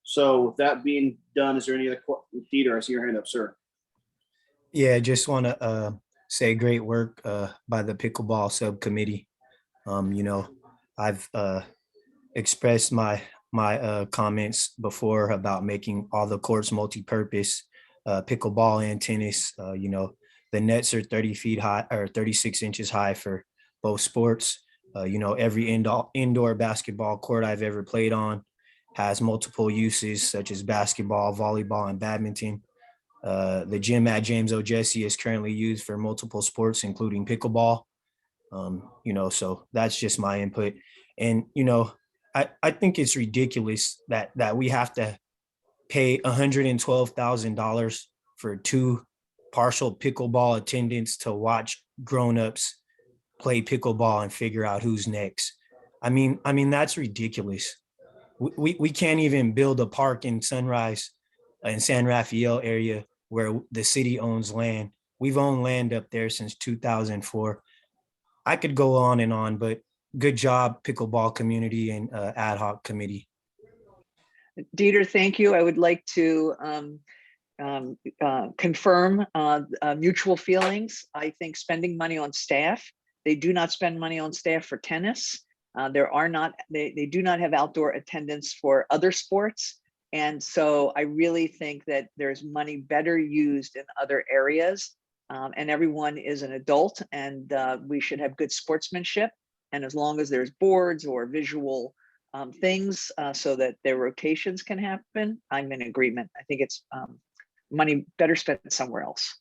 So with that being done, is there any other, Dieter, I see your hand up, sir. Yeah, just want to say great work by the pickleball subcommittee. You know, I've expressed my comments before about making all the courts multi-purpose, pickleball and tennis. You know, the nets are 30 feet high or 36 inches high for both sports. You know, every indoor basketball court I've ever played on has multiple uses, such as basketball, volleyball, and badminton. The gym at James O. Jesse is currently used for multiple sports, including pickleball. You know, so that's just my input. And, you know, I think it's ridiculous that we have to pay $112,000 for 2 partial pickleball attendants to watch grownups play pickleball and figure out who's next. I mean, that's ridiculous. We can't even build a park in Sunrise in San Rafael area where the city owns land. We've owned land up there since 2004. I could go on and on, but good job, pickleball community and ad hoc committee. Dieter, thank you. I would like to confirm mutual feelings. I think spending money on staff, they do not spend money on staff for tennis. They do not have outdoor attendance for other sports. And so I really think that there's money better used in other areas. And everyone is an adult, and we should have good sportsmanship. And as long as there's boards or visual things so that their rotations can happen, I'm in agreement. I think it's money better spent somewhere else.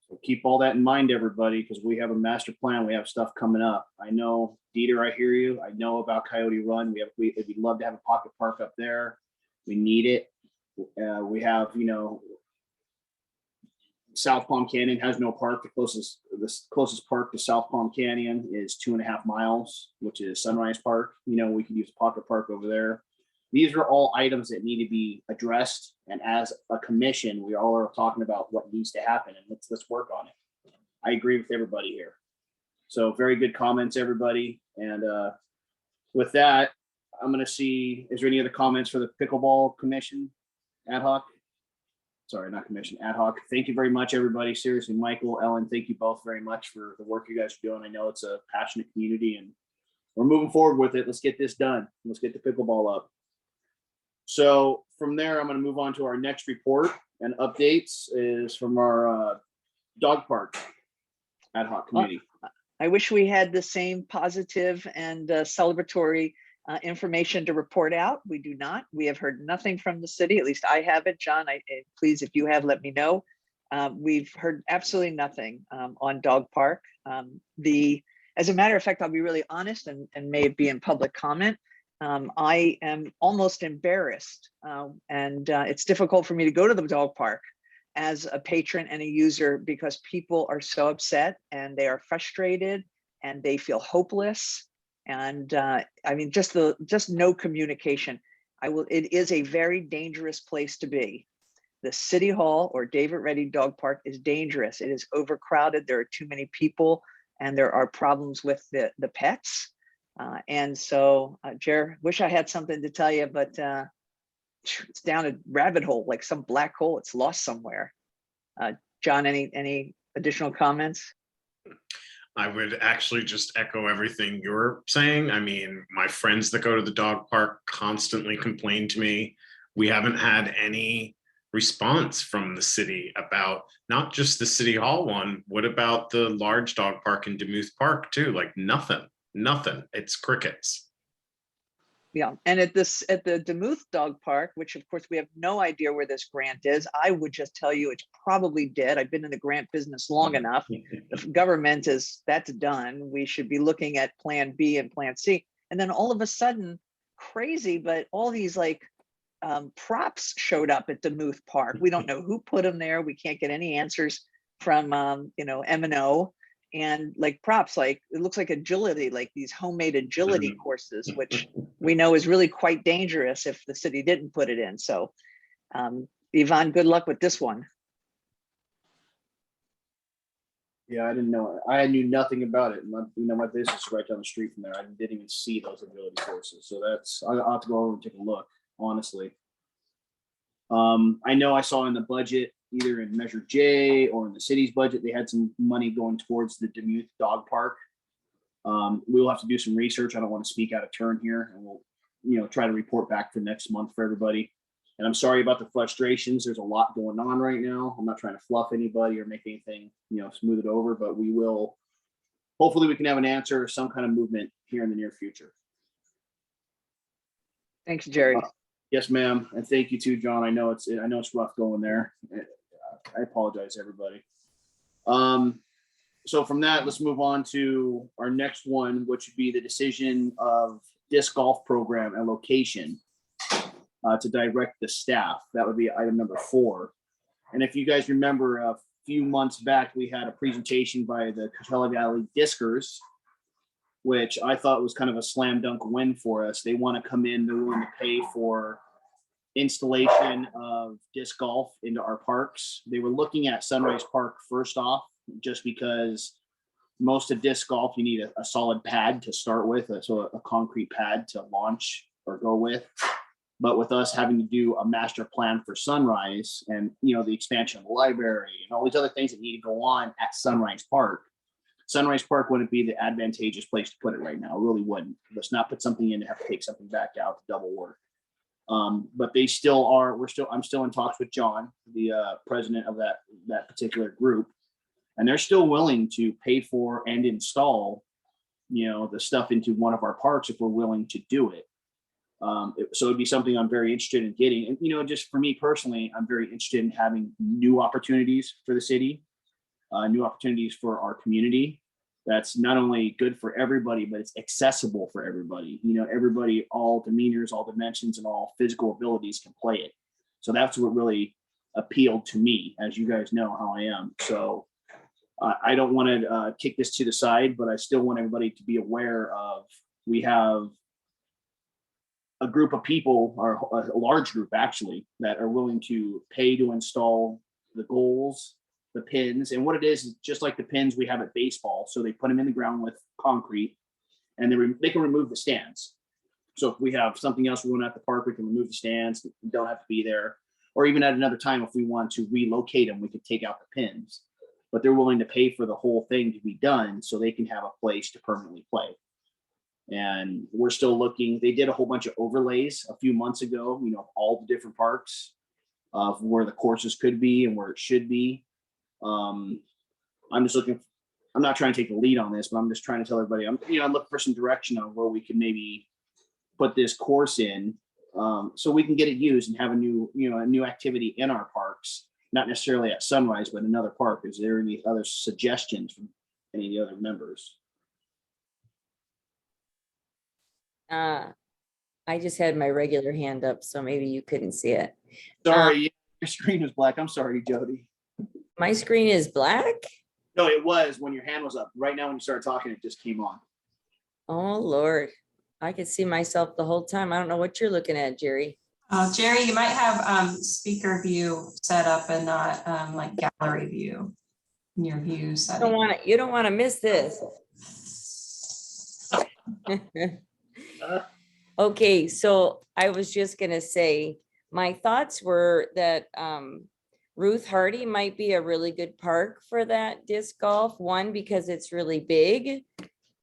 So keep all that in mind, everybody, because we have a master plan. We have stuff coming up. I know, Dieter, I hear you. I know about Coyote Run. We'd love to have a pocket park up there. We need it. We have, you know, South Palm Canyon has no park. The closest park to South Palm Canyon is 2.5 miles, which is Sunrise Park. You know, we could use a pocket park over there. These are all items that need to be addressed. And as a commission, we all are talking about what needs to happen, and let's work on it. I agree with everybody here. So very good comments, everybody. And with that, I'm going to see, is there any other comments for the pickleball commission ad hoc? Sorry, not commission, ad hoc. Thank you very much, everybody. Seriously, Michael, Ellen, thank you both very much for the work you guys are doing. I know it's a passionate community, and we're moving forward with it. Let's get this done. Let's get the pickleball up. So from there, I'm going to move on to our next report and updates is from our dog park ad hoc committee. I wish we had the same positive and celebratory information to report out. We do not. We have heard nothing from the city. At least I haven't. John, please, if you have, let me know. We've heard absolutely nothing on dog park. As a matter of fact, I'll be really honest and may it be in public comment. I am almost embarrassed, and it's difficult for me to go to the dog park as a patron and a user because people are so upset and they are frustrated and they feel hopeless. And I mean, just no communication. It is a very dangerous place to be. The City Hall or David Reddy Dog Park is dangerous. It is overcrowded. There are too many people and there are problems with the pets. And so, Jer, wish I had something to tell you, but it's down a rabbit hole, like some black hole. It's lost somewhere. John, any additional comments? I would actually just echo everything you're saying. I mean, my friends that go to the dog park constantly complain to me. We haven't had any response from the city about not just the City Hall one. What about the large dog park in Demuth Park too? Like nothing. It's crickets. Yeah, and at the Demuth Dog Park, which of course we have no idea where this grant is, I would just tell you it's probably dead. I've been in the grant business long enough. The government that's done. We should be looking at Plan B and Plan C. And then all of a sudden, crazy, but all these like props showed up at Demuth Park. We don't know who put them there. We can't get any answers from M&O. And like props, like it looks like agility, like these homemade agility courses, which we know is really quite dangerous if the city didn't put it in. So Yvonne, good luck with this one. Yeah, I didn't know. I knew nothing about it. My business is right down the street from there. I didn't even see those ability courses. So I'll have to go over and take a look, honestly. I know I saw in the budget, either in Measure J or in the city's budget, they had some money going towards the Demuth Dog Park. We'll have to do some research. I don't want to speak out of turn here, and we'll, try to report back for next month for everybody. And I'm sorry about the frustrations. There's a lot going on right now. I'm not trying to fluff anybody or make anything, smooth it over, but we will. Hopefully, we can have an answer or some kind of movement here in the near future. Thanks, Jerry. Yes, ma'am, and thank you too, John. I know it's rough going there. I apologize, everybody. So from that, let's move on to our next one, which would be the decision of disc golf program and location to direct the staff. That would be item number 4. And if you guys remember, a few months back, we had a presentation by the Coachella Valley Discers, which I thought was kind of a slam dunk win for us. They want to come in, they're willing to pay for installation of disc golf into our parks. They were looking at Sunrise Park first off, just because most of disc golf, you need a solid pad to start with, so a concrete pad to launch or go with. But with us having to do a master plan for Sunrise and, the expansion of the library and all these other things that need to go on at Sunrise Park wouldn't be the advantageous place to put it right now. It really wouldn't. Let's not put something in and have to take something back out to double work. But they still are, I'm still in talks with John, the president of that particular group. And they're still willing to pay for and install, the stuff into one of our parks if we're willing to do it. So it'd be something I'm very interested in getting. And, just for me personally, I'm very interested in having new opportunities for the city, new opportunities for our community. That's not only good for everybody, but it's accessible for everybody. Everybody, all demeanors, all dimensions, and all physical abilities can play it. So that's what really appealed to me, as you guys know how I am. So I don't want to kick this to the side, but I still want everybody to be aware of, we have a group of people, or a large group actually, that are willing to pay to install the goals, the pins. And what it is just like the pins we have at baseball. So they put them in the ground with concrete, and they can remove the stands. So if we have something else we want at the park, we can remove the stands. We don't have to be there. Or even at another time, if we want to relocate them, we could take out the pins. But they're willing to pay for the whole thing to be done so they can have a place to permanently play. And we're still looking. They did a whole bunch of overlays a few months ago, all the different parks of where the courses could be and where it should be. I'm just looking. I'm not trying to take the lead on this, but I'm just trying to tell everybody. I'm looking for some direction on where we can maybe put this course in, so we can get it used and have a new activity in our parks. Not necessarily at Sunrise, but another park. Is there any other suggestions from any of the other members? I just had my regular hand up, so maybe you couldn't see it. Sorry, your screen was black. I'm sorry, Jody. My screen is black? No, it was when your hand was up. Right now, when you started talking, it just came on. Oh, Lord. I could see myself the whole time. I don't know what you're looking at, Jerry. Jerry, you might have speaker view set up and not like gallery view in your view You setting. don't want to miss this. Okay, so I was just gonna say, my thoughts were that Ruth Hardy might be a really good park for that disc golf. One, because it's really big.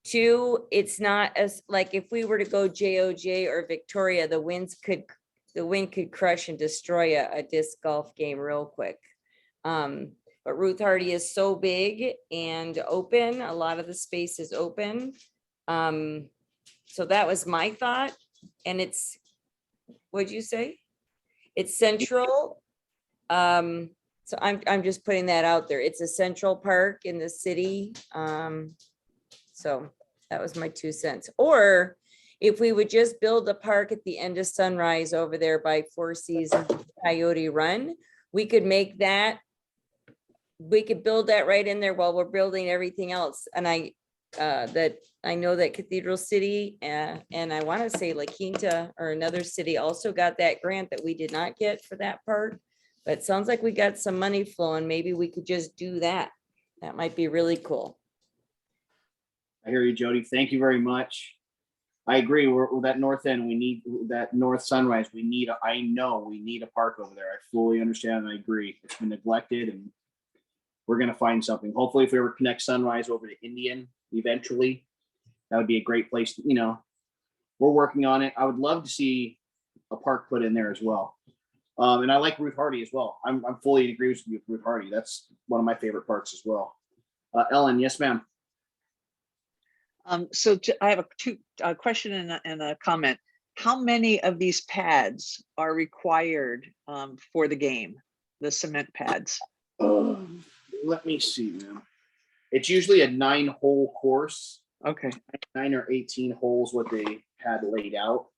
Two, it's not as, like, if we were to go JOJ or Victoria, the wind could crush and destroy a disc golf game real quick. But Ruth Hardy is so big and open. A lot of the space is open. So that was my thought. And it's, what'd you say? It's central. So I'm just putting that out there. It's a central park in the city. So that was my 2 cents. Or if we would just build a park at the end of Sunrise over there by Four Seasons Coyote Run, we could make that, we could build that right in there while we're building everything else. And I know that Cathedral City and I want to say La Quinta or another city also got that grant that we did not get for that part. But it sounds like we got some money flowing. Maybe we could just do that. That might be really cool. I hear you, Jody. Thank you very much. I agree. We're that north end. We need that North Sunrise. I know we need a park over there. I fully understand and I agree. It's been neglected and we're going to find something. Hopefully if we ever connect Sunrise over to Indian eventually, that would be a great place. We're working on it. I would love to see a park put in there as well. And I like Ruth Hardy as well. I'm fully in agreement with Ruth Hardy. That's one of my favorite parks as well. Ellen, yes, ma'am. I have a question and a comment. How many of these pads are required for the game, the cement pads? Let me see now. It's usually a 9-hole course. Okay. 9 or 18 holes what they had laid out.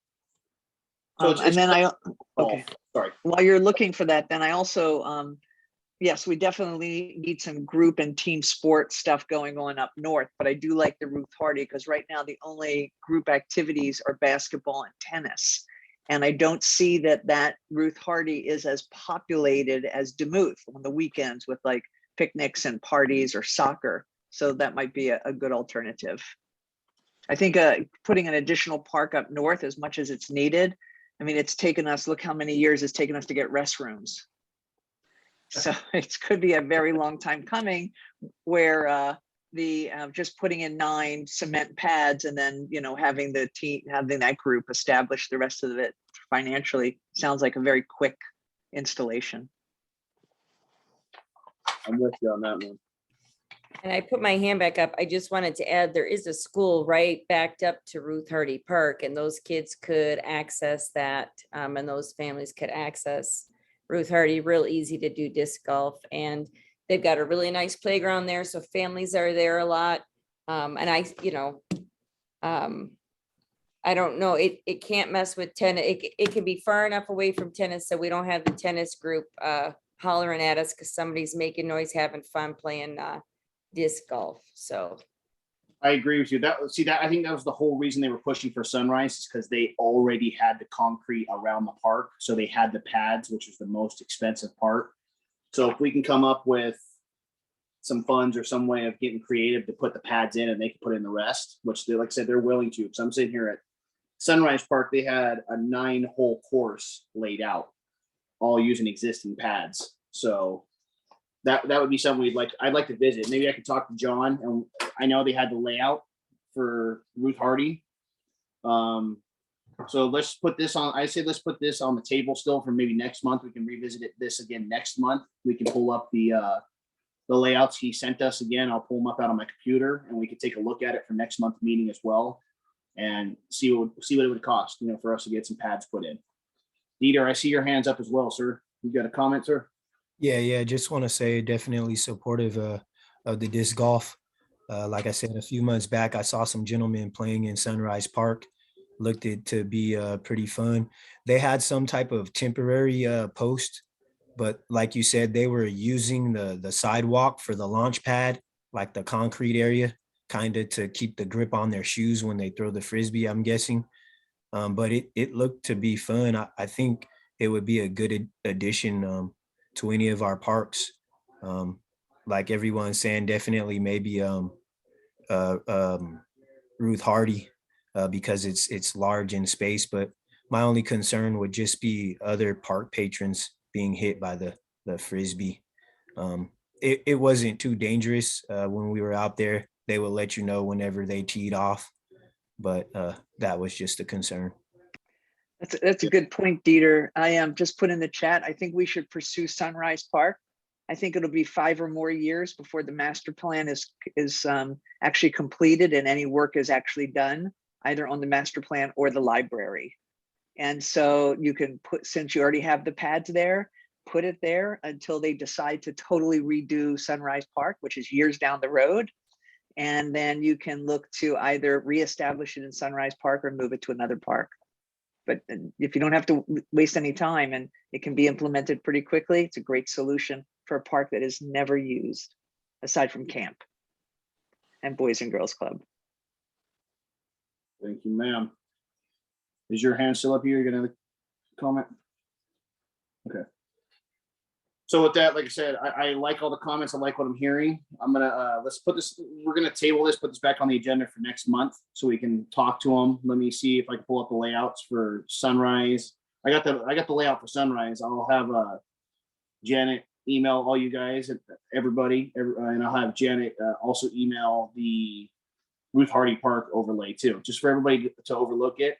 So sorry. While you're looking for that, then I also, yes, we definitely need some group and team sport stuff going on up north, but I do like the Ruth Hardy because right now the only group activities are basketball and tennis. And I don't see that Ruth Hardy is as populated as Demuth on the weekends with like picnics and parties or soccer. So that might be a good alternative. I think putting an additional park up north as much as it's needed. I mean, it's taken us, look how many years it's taken us to get restrooms. So it could be a very long time coming where just putting in 9 cement pads and then, having the team, having that group establish the rest of it financially sounds like a very quick installation. I'm with you on that one. And I put my hand back up. I just wanted to add, there is a school right backed up to Ruth Hardy Park and those kids could access that and those families could access Ruth Hardy, real easy to do disc golf. And they've got a really nice playground there. So families are there a lot. And I don't know, it can't mess with tennis. It can be far enough away from tennis so we don't have the tennis group hollering at us because somebody's making noise, having fun playing disc golf. So I agree with you. I think that was the whole reason they were pushing for Sunrise is because they already had the concrete around the park. So they had the pads, which was the most expensive part. So if we can come up with some funds or some way of getting creative to put the pads in and they can put in the rest, which they, like I said, they're willing to. So I'm sitting here at Sunrise Park, they had a 9-hole course laid out, all using existing pads. So that would be something I'd like to visit. Maybe I could talk to John, and I know they had the layout for Ruth Hardy. So let's put this on. I say let's put this on the table still for maybe next month. We can revisit this again next month. We can pull up the layouts he sent us again. I'll pull them up out on my computer, and we can take a look at it for next month's meeting as well, and see what it would cost, for us to get some pads put in. Dieter, I see your hands up as well, sir. You got a comment, sir? Yeah. Just want to say definitely supportive of the disc golf. Like I said, a few months back, I saw some gentlemen playing in Sunrise Park looked it to be pretty fun. They had some type of temporary post, but like you said, they were using the sidewalk for the launch pad, like the concrete area, kind of to keep the grip on their shoes when they throw the Frisbee, I'm guessing. But it looked to be fun. I think it would be a good addition to any of our parks. Like everyone's saying, definitely maybe Ruth Hardy because it's large in space. But my only concern would just be other park patrons being hit by the Frisbee. It wasn't too dangerous when we were out there. They would let you know whenever they teed off, but that was just a concern. That's a good point, Dieter. I am just put in the chat. I think we should pursue Sunrise Park. I think it'll be 5 or more years before the master plan is actually completed and any work is actually done, either on the master plan or the library. And so you can put, since you already have the pads there, put it there until they decide to totally redo Sunrise Park, which is years down the road. And then you can look to either reestablish it in Sunrise Park or move it to another park. But if you don't have to waste any time and it can be implemented pretty quickly, it's a great solution for a park that is never used aside from camp and Boys and Girls Club. Thank you, ma'am. Is your hand still up here? You're gonna comment? Okay. So with that, like I said, I like all the comments. I like what I'm hearing. I'm gonna let's put this. We're gonna table this, put this back on the agenda for next month so we can talk to them. Let me see if I can pull up the layouts for Sunrise. I got the layout for Sunrise. I'll have Janet email all you guys, everybody, and I'll have Janet also email the Ruth Hardy Park overlay too, just for everybody to overlook it.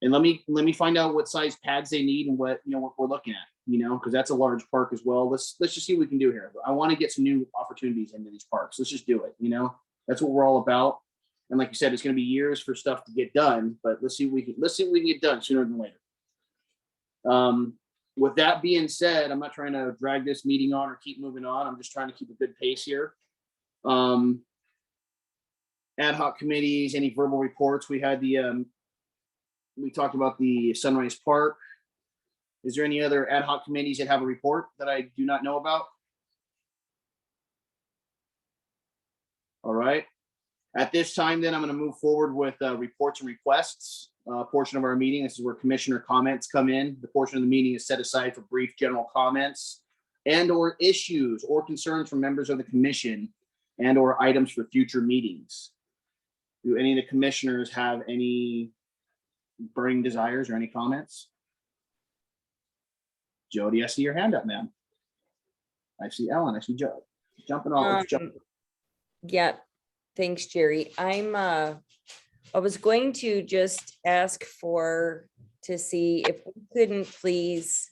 And let me find out what size pads they need and what what we're looking at, because that's a large park as well. Let's just see what we can do here. I want to get some new opportunities into these parks. Let's just do it. That's what we're all about. And like you said, it's going to be years for stuff to get done, but let's see what we can get done sooner than later. With that being said, I'm not trying to drag this meeting on or keep moving on. I'm just trying to keep a good pace here. Ad hoc committees, any verbal reports? We had we talked about the Sunrise Park. Is there any other ad hoc committees that have a report that I do not know about? All right. At this time, then I'm going to move forward with reports and requests portion of our meeting. This is where commissioner comments come in. The portion of the meeting is set aside for brief general comments and or issues or concerns from members of the commission and or items for future meetings. Do any of the commissioners have any burning desires or any comments? Jody, I see your hand up, ma'am. I see Ellen. I see Joe jumping off. Yeah, thanks, Jerry. I was going to just ask to see if we couldn't please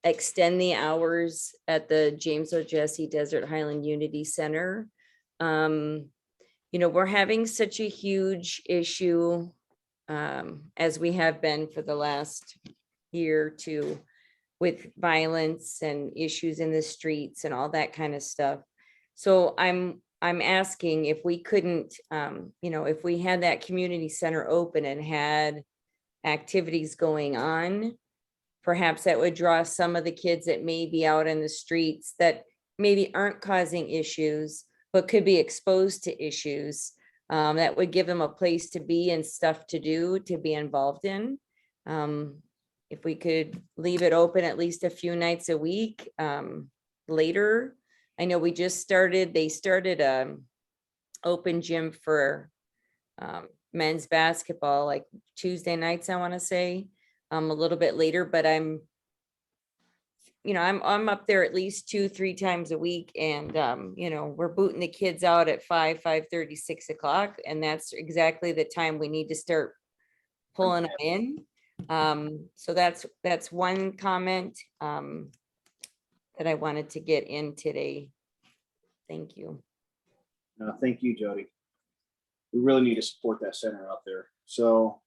extend the hours at the James O. Jesse Desert Highland Unity Center. We're having such a huge issue as we have been for the last year or two with violence and issues in the streets and all that kind of stuff. So I'm asking if we couldn't, if we had that community center open and had activities going on, perhaps that would draw some of the kids that may be out in the streets that maybe aren't causing issues, but could be exposed to issues. That would give them a place to be and stuff to do, to be involved in. If we could leave it open at least a few nights a week later. I know they started open gym for men's basketball, like Tuesday nights, I want to say, a little bit later, but I'm up there at least 2-3 times a week, and we're booting the kids out at 5:30, 6 o'clock, and that's exactly the time we need to start pulling them in. So that's one comment that I wanted to get in today. Thank you. Thank you, Jody. We really need to support that center out there. So,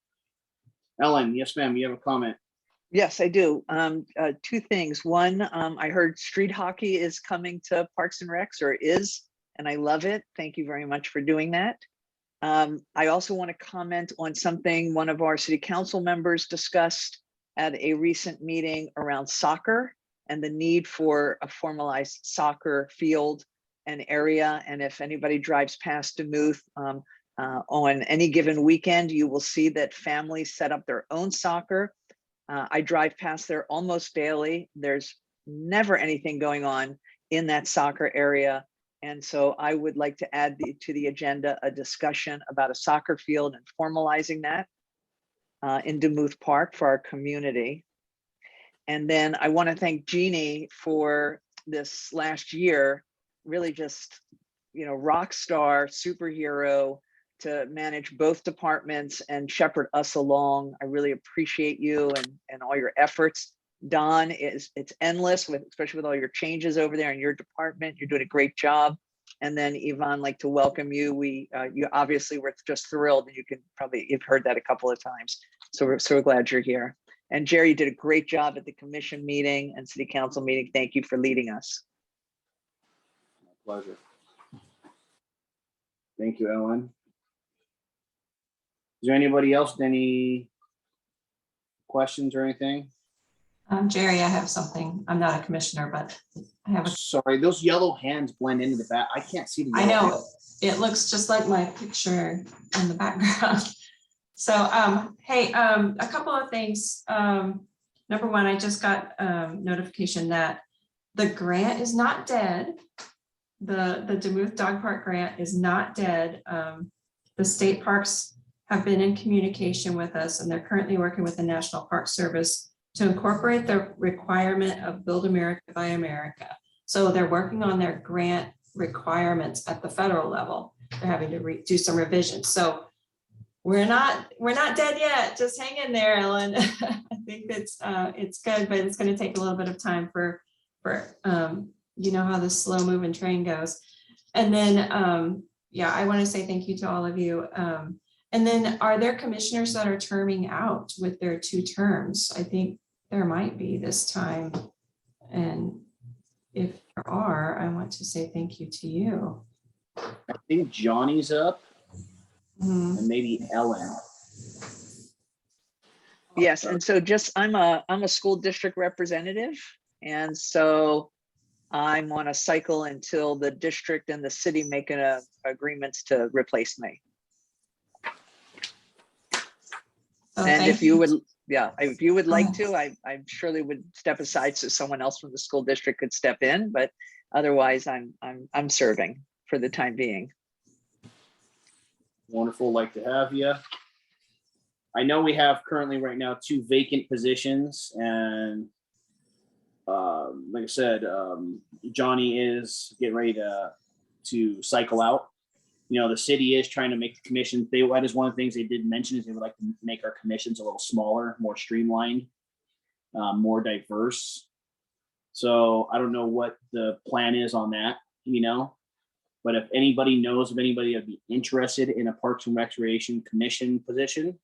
Ellen, yes, ma'am, you have a comment. Yes, I do. 2 things. One, I heard street hockey is coming to Parks and Recs, or is, and I love it. Thank you very much for doing that. I also want to comment on something one of our city council members discussed at a recent meeting around soccer and the need for a formalized soccer field and area. And if anybody drives past Demuth on any given weekend, you will see that families set up their own soccer. I drive past there almost daily. There's never anything going on in that soccer area. And so I would like to add to the agenda a discussion about a soccer field and formalizing that in Demuth Park for our community. And then I want to thank Jeannie for this last year, really just, rock star superhero to manage both departments and shepherd us along. I really appreciate you and all your efforts. Don, it's endless, especially with all your changes over there in your department. You're doing a great job. And then Yvonne, like to welcome you. You obviously were just thrilled, and you've heard that a couple of times. So we're so glad you're here. And Jerry, you did a great job at the commission meeting and city council meeting. Thank you for leading us. My pleasure. Thank you, Ellen. Is there anybody else with any questions or anything? Jerry, I have something. I'm not a commissioner, but I have a. Sorry, those yellow hands blend into the back. I can't see the. I yellow know, hands. it looks just like my picture in the background. So, hey, a couple of things. Number one, I just got notification that the grant is not dead. The Demuth Dog Park grant is not dead. The state parks have been in communication with us, and they're currently working with the National Park Service to incorporate the requirement of Build America, Buy America. So they're working on their grant requirements at the federal level. They're having to do some revisions. So we're not dead yet. Just hang in there, Ellen. I think it's good, but it's going to take a little bit of time for you know how the slow moving train goes. And then yeah, I want to say thank you to all of you. And then are there commissioners that are terming out with their 2 terms? I think there might be this time. And if there are, I want to say thank you to you. I think Johnny's up. And maybe Ellen. Yes, and so I'm a school district representative, and so I'm on a cycle until the district and the city make agreements to replace me. And if you would, if you would like to, I surely would step aside so someone else from the school district could step in, but otherwise I'm serving for the time being. Wonderful, like to have you. I know we have currently right now 2 vacant positions, and like I said, Johnny is getting ready to cycle out. The city is trying to make the commission. That is one of the things they did mention, is they would like to make our commissions a little smaller, more streamlined, more diverse. So I don't know what the plan is on that, but if anybody knows of anybody that'd be interested in a Parks and Recreation Commission position,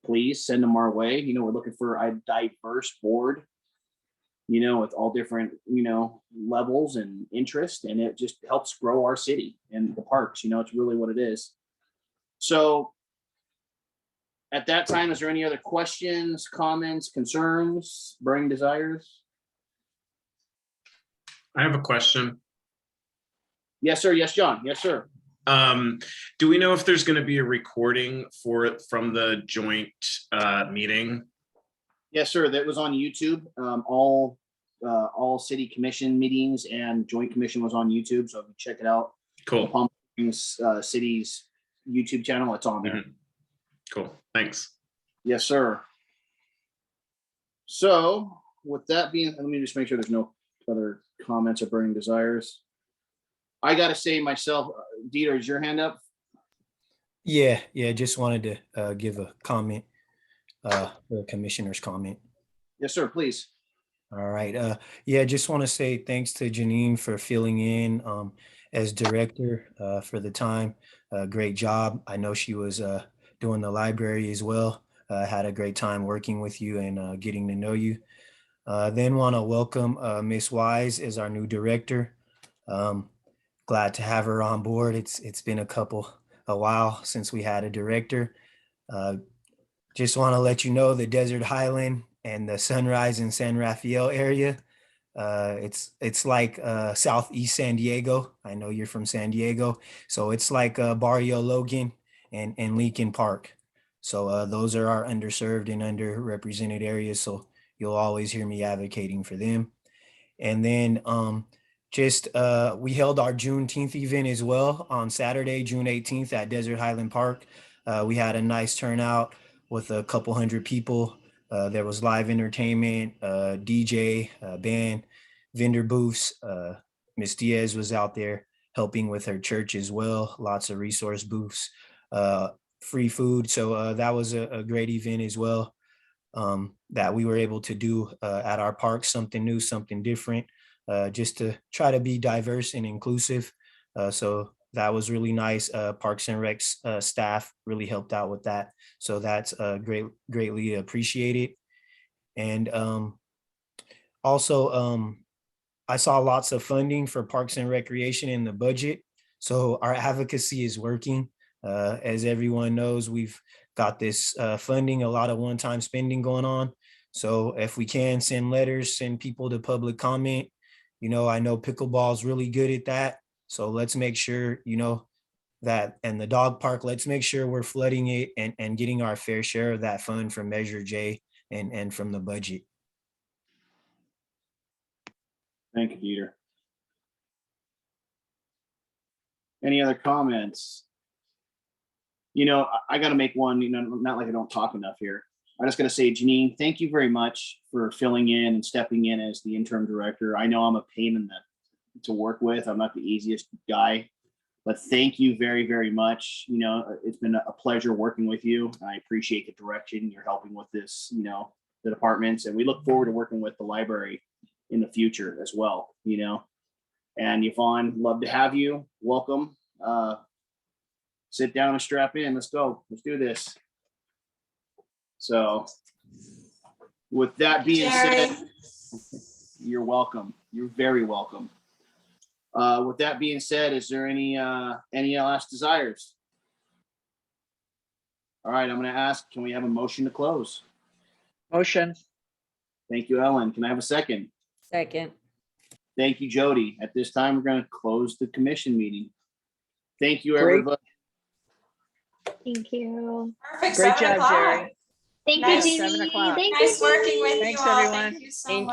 please send them our way. We're looking for a diverse board, with all different, levels and interest, and it just helps grow our city and the parks. It's really what it is. So at that time, is there any other questions, comments, concerns, burning desires? I have a question. Yes, sir. Yes, John. Yes, sir. Do we know if there's going to be a recording for it from the joint meeting? Yes, sir. That was on YouTube. All city commission meetings and joint commission was on YouTube. So if you check it out, cool. Palm Springs City's YouTube channel, it's on there. Mm-hmm. Cool. Thanks. Yes, sir. So with that being, let me just make sure there's no other comments or burning desires. I got to say myself, Dieter, is your hand up? Yeah, just wanted to give a comment, the commissioner's comment. Yes, sir, please. All right. Yeah, just want to say thanks to Janine for filling in as director for the time. Great job. I know she was doing the library as well. Had a great time working with you and getting to know you. Then want to welcome Miss Wise as our new director. Glad to have her on board. It's been a couple a while since we had a director. Just want to let you know the Desert Highland and the Sunrise in San Rafael area. It's like Southeast San Diego. I know you're from San Diego, so it's like Barrio Logan and Lincoln Park. So those are our underserved and underrepresented areas. So you'll always hear me advocating for them. And then we held our Juneteenth event as well on Saturday, June 18th at Desert Highland Park. We had a nice turnout with a couple hundred people. There was live entertainment, DJ, band, vendor booths. Miss Diaz was out there helping with her church as well. Lots of resource booths, free food. So that was a great event as well, that we were able to do at our park, something new, something different, just to try to be diverse and inclusive. So that was really nice. Parks and Rec's staff really helped out with that. So that's greatly appreciated. And also, I saw lots of funding for Parks and Recreation in the budget. So our advocacy is working. As everyone knows, we've got this funding, a lot of one-time spending going on. So if we can send letters, send people to public comment, I know pickleball is really good at that. So let's make sure, that, and the dog park, let's make sure we're flooding it and getting our fair share of that fund from Measure J and from the budget. Thank you, Peter. Any other comments? I got to make one, not like I don't talk enough here. I just got to say, Janine, thank you very much for filling in and stepping in as the interim director. I know I'm a pain to work with. I'm not the easiest guy, but thank you very, very much. It's been a pleasure working with you. I appreciate the direction you're helping with this, the departments, and we look forward to working with the library in the future as well, and Yvonne, love to have you. Welcome. Sit down and strap in. Let's go. Let's do this. So with that being said, you're welcome. You're very welcome. With that being said, is there any last desires? All right, I'm going to ask, can we have a motion to close? Motion. Thank you, Ellen. Can I have a second? Second. Thank you, Jody. At this time, we're going to close the commission meeting. Thank you, Great. everybody. Thank you. Perfect. Great 7 job, o'clock. Jerry. Thank Nice. you, 7 Jeannie. o'clock. Thank Nice you, working with Jeannie. you Thanks, all. everyone. Thank you so Thank much.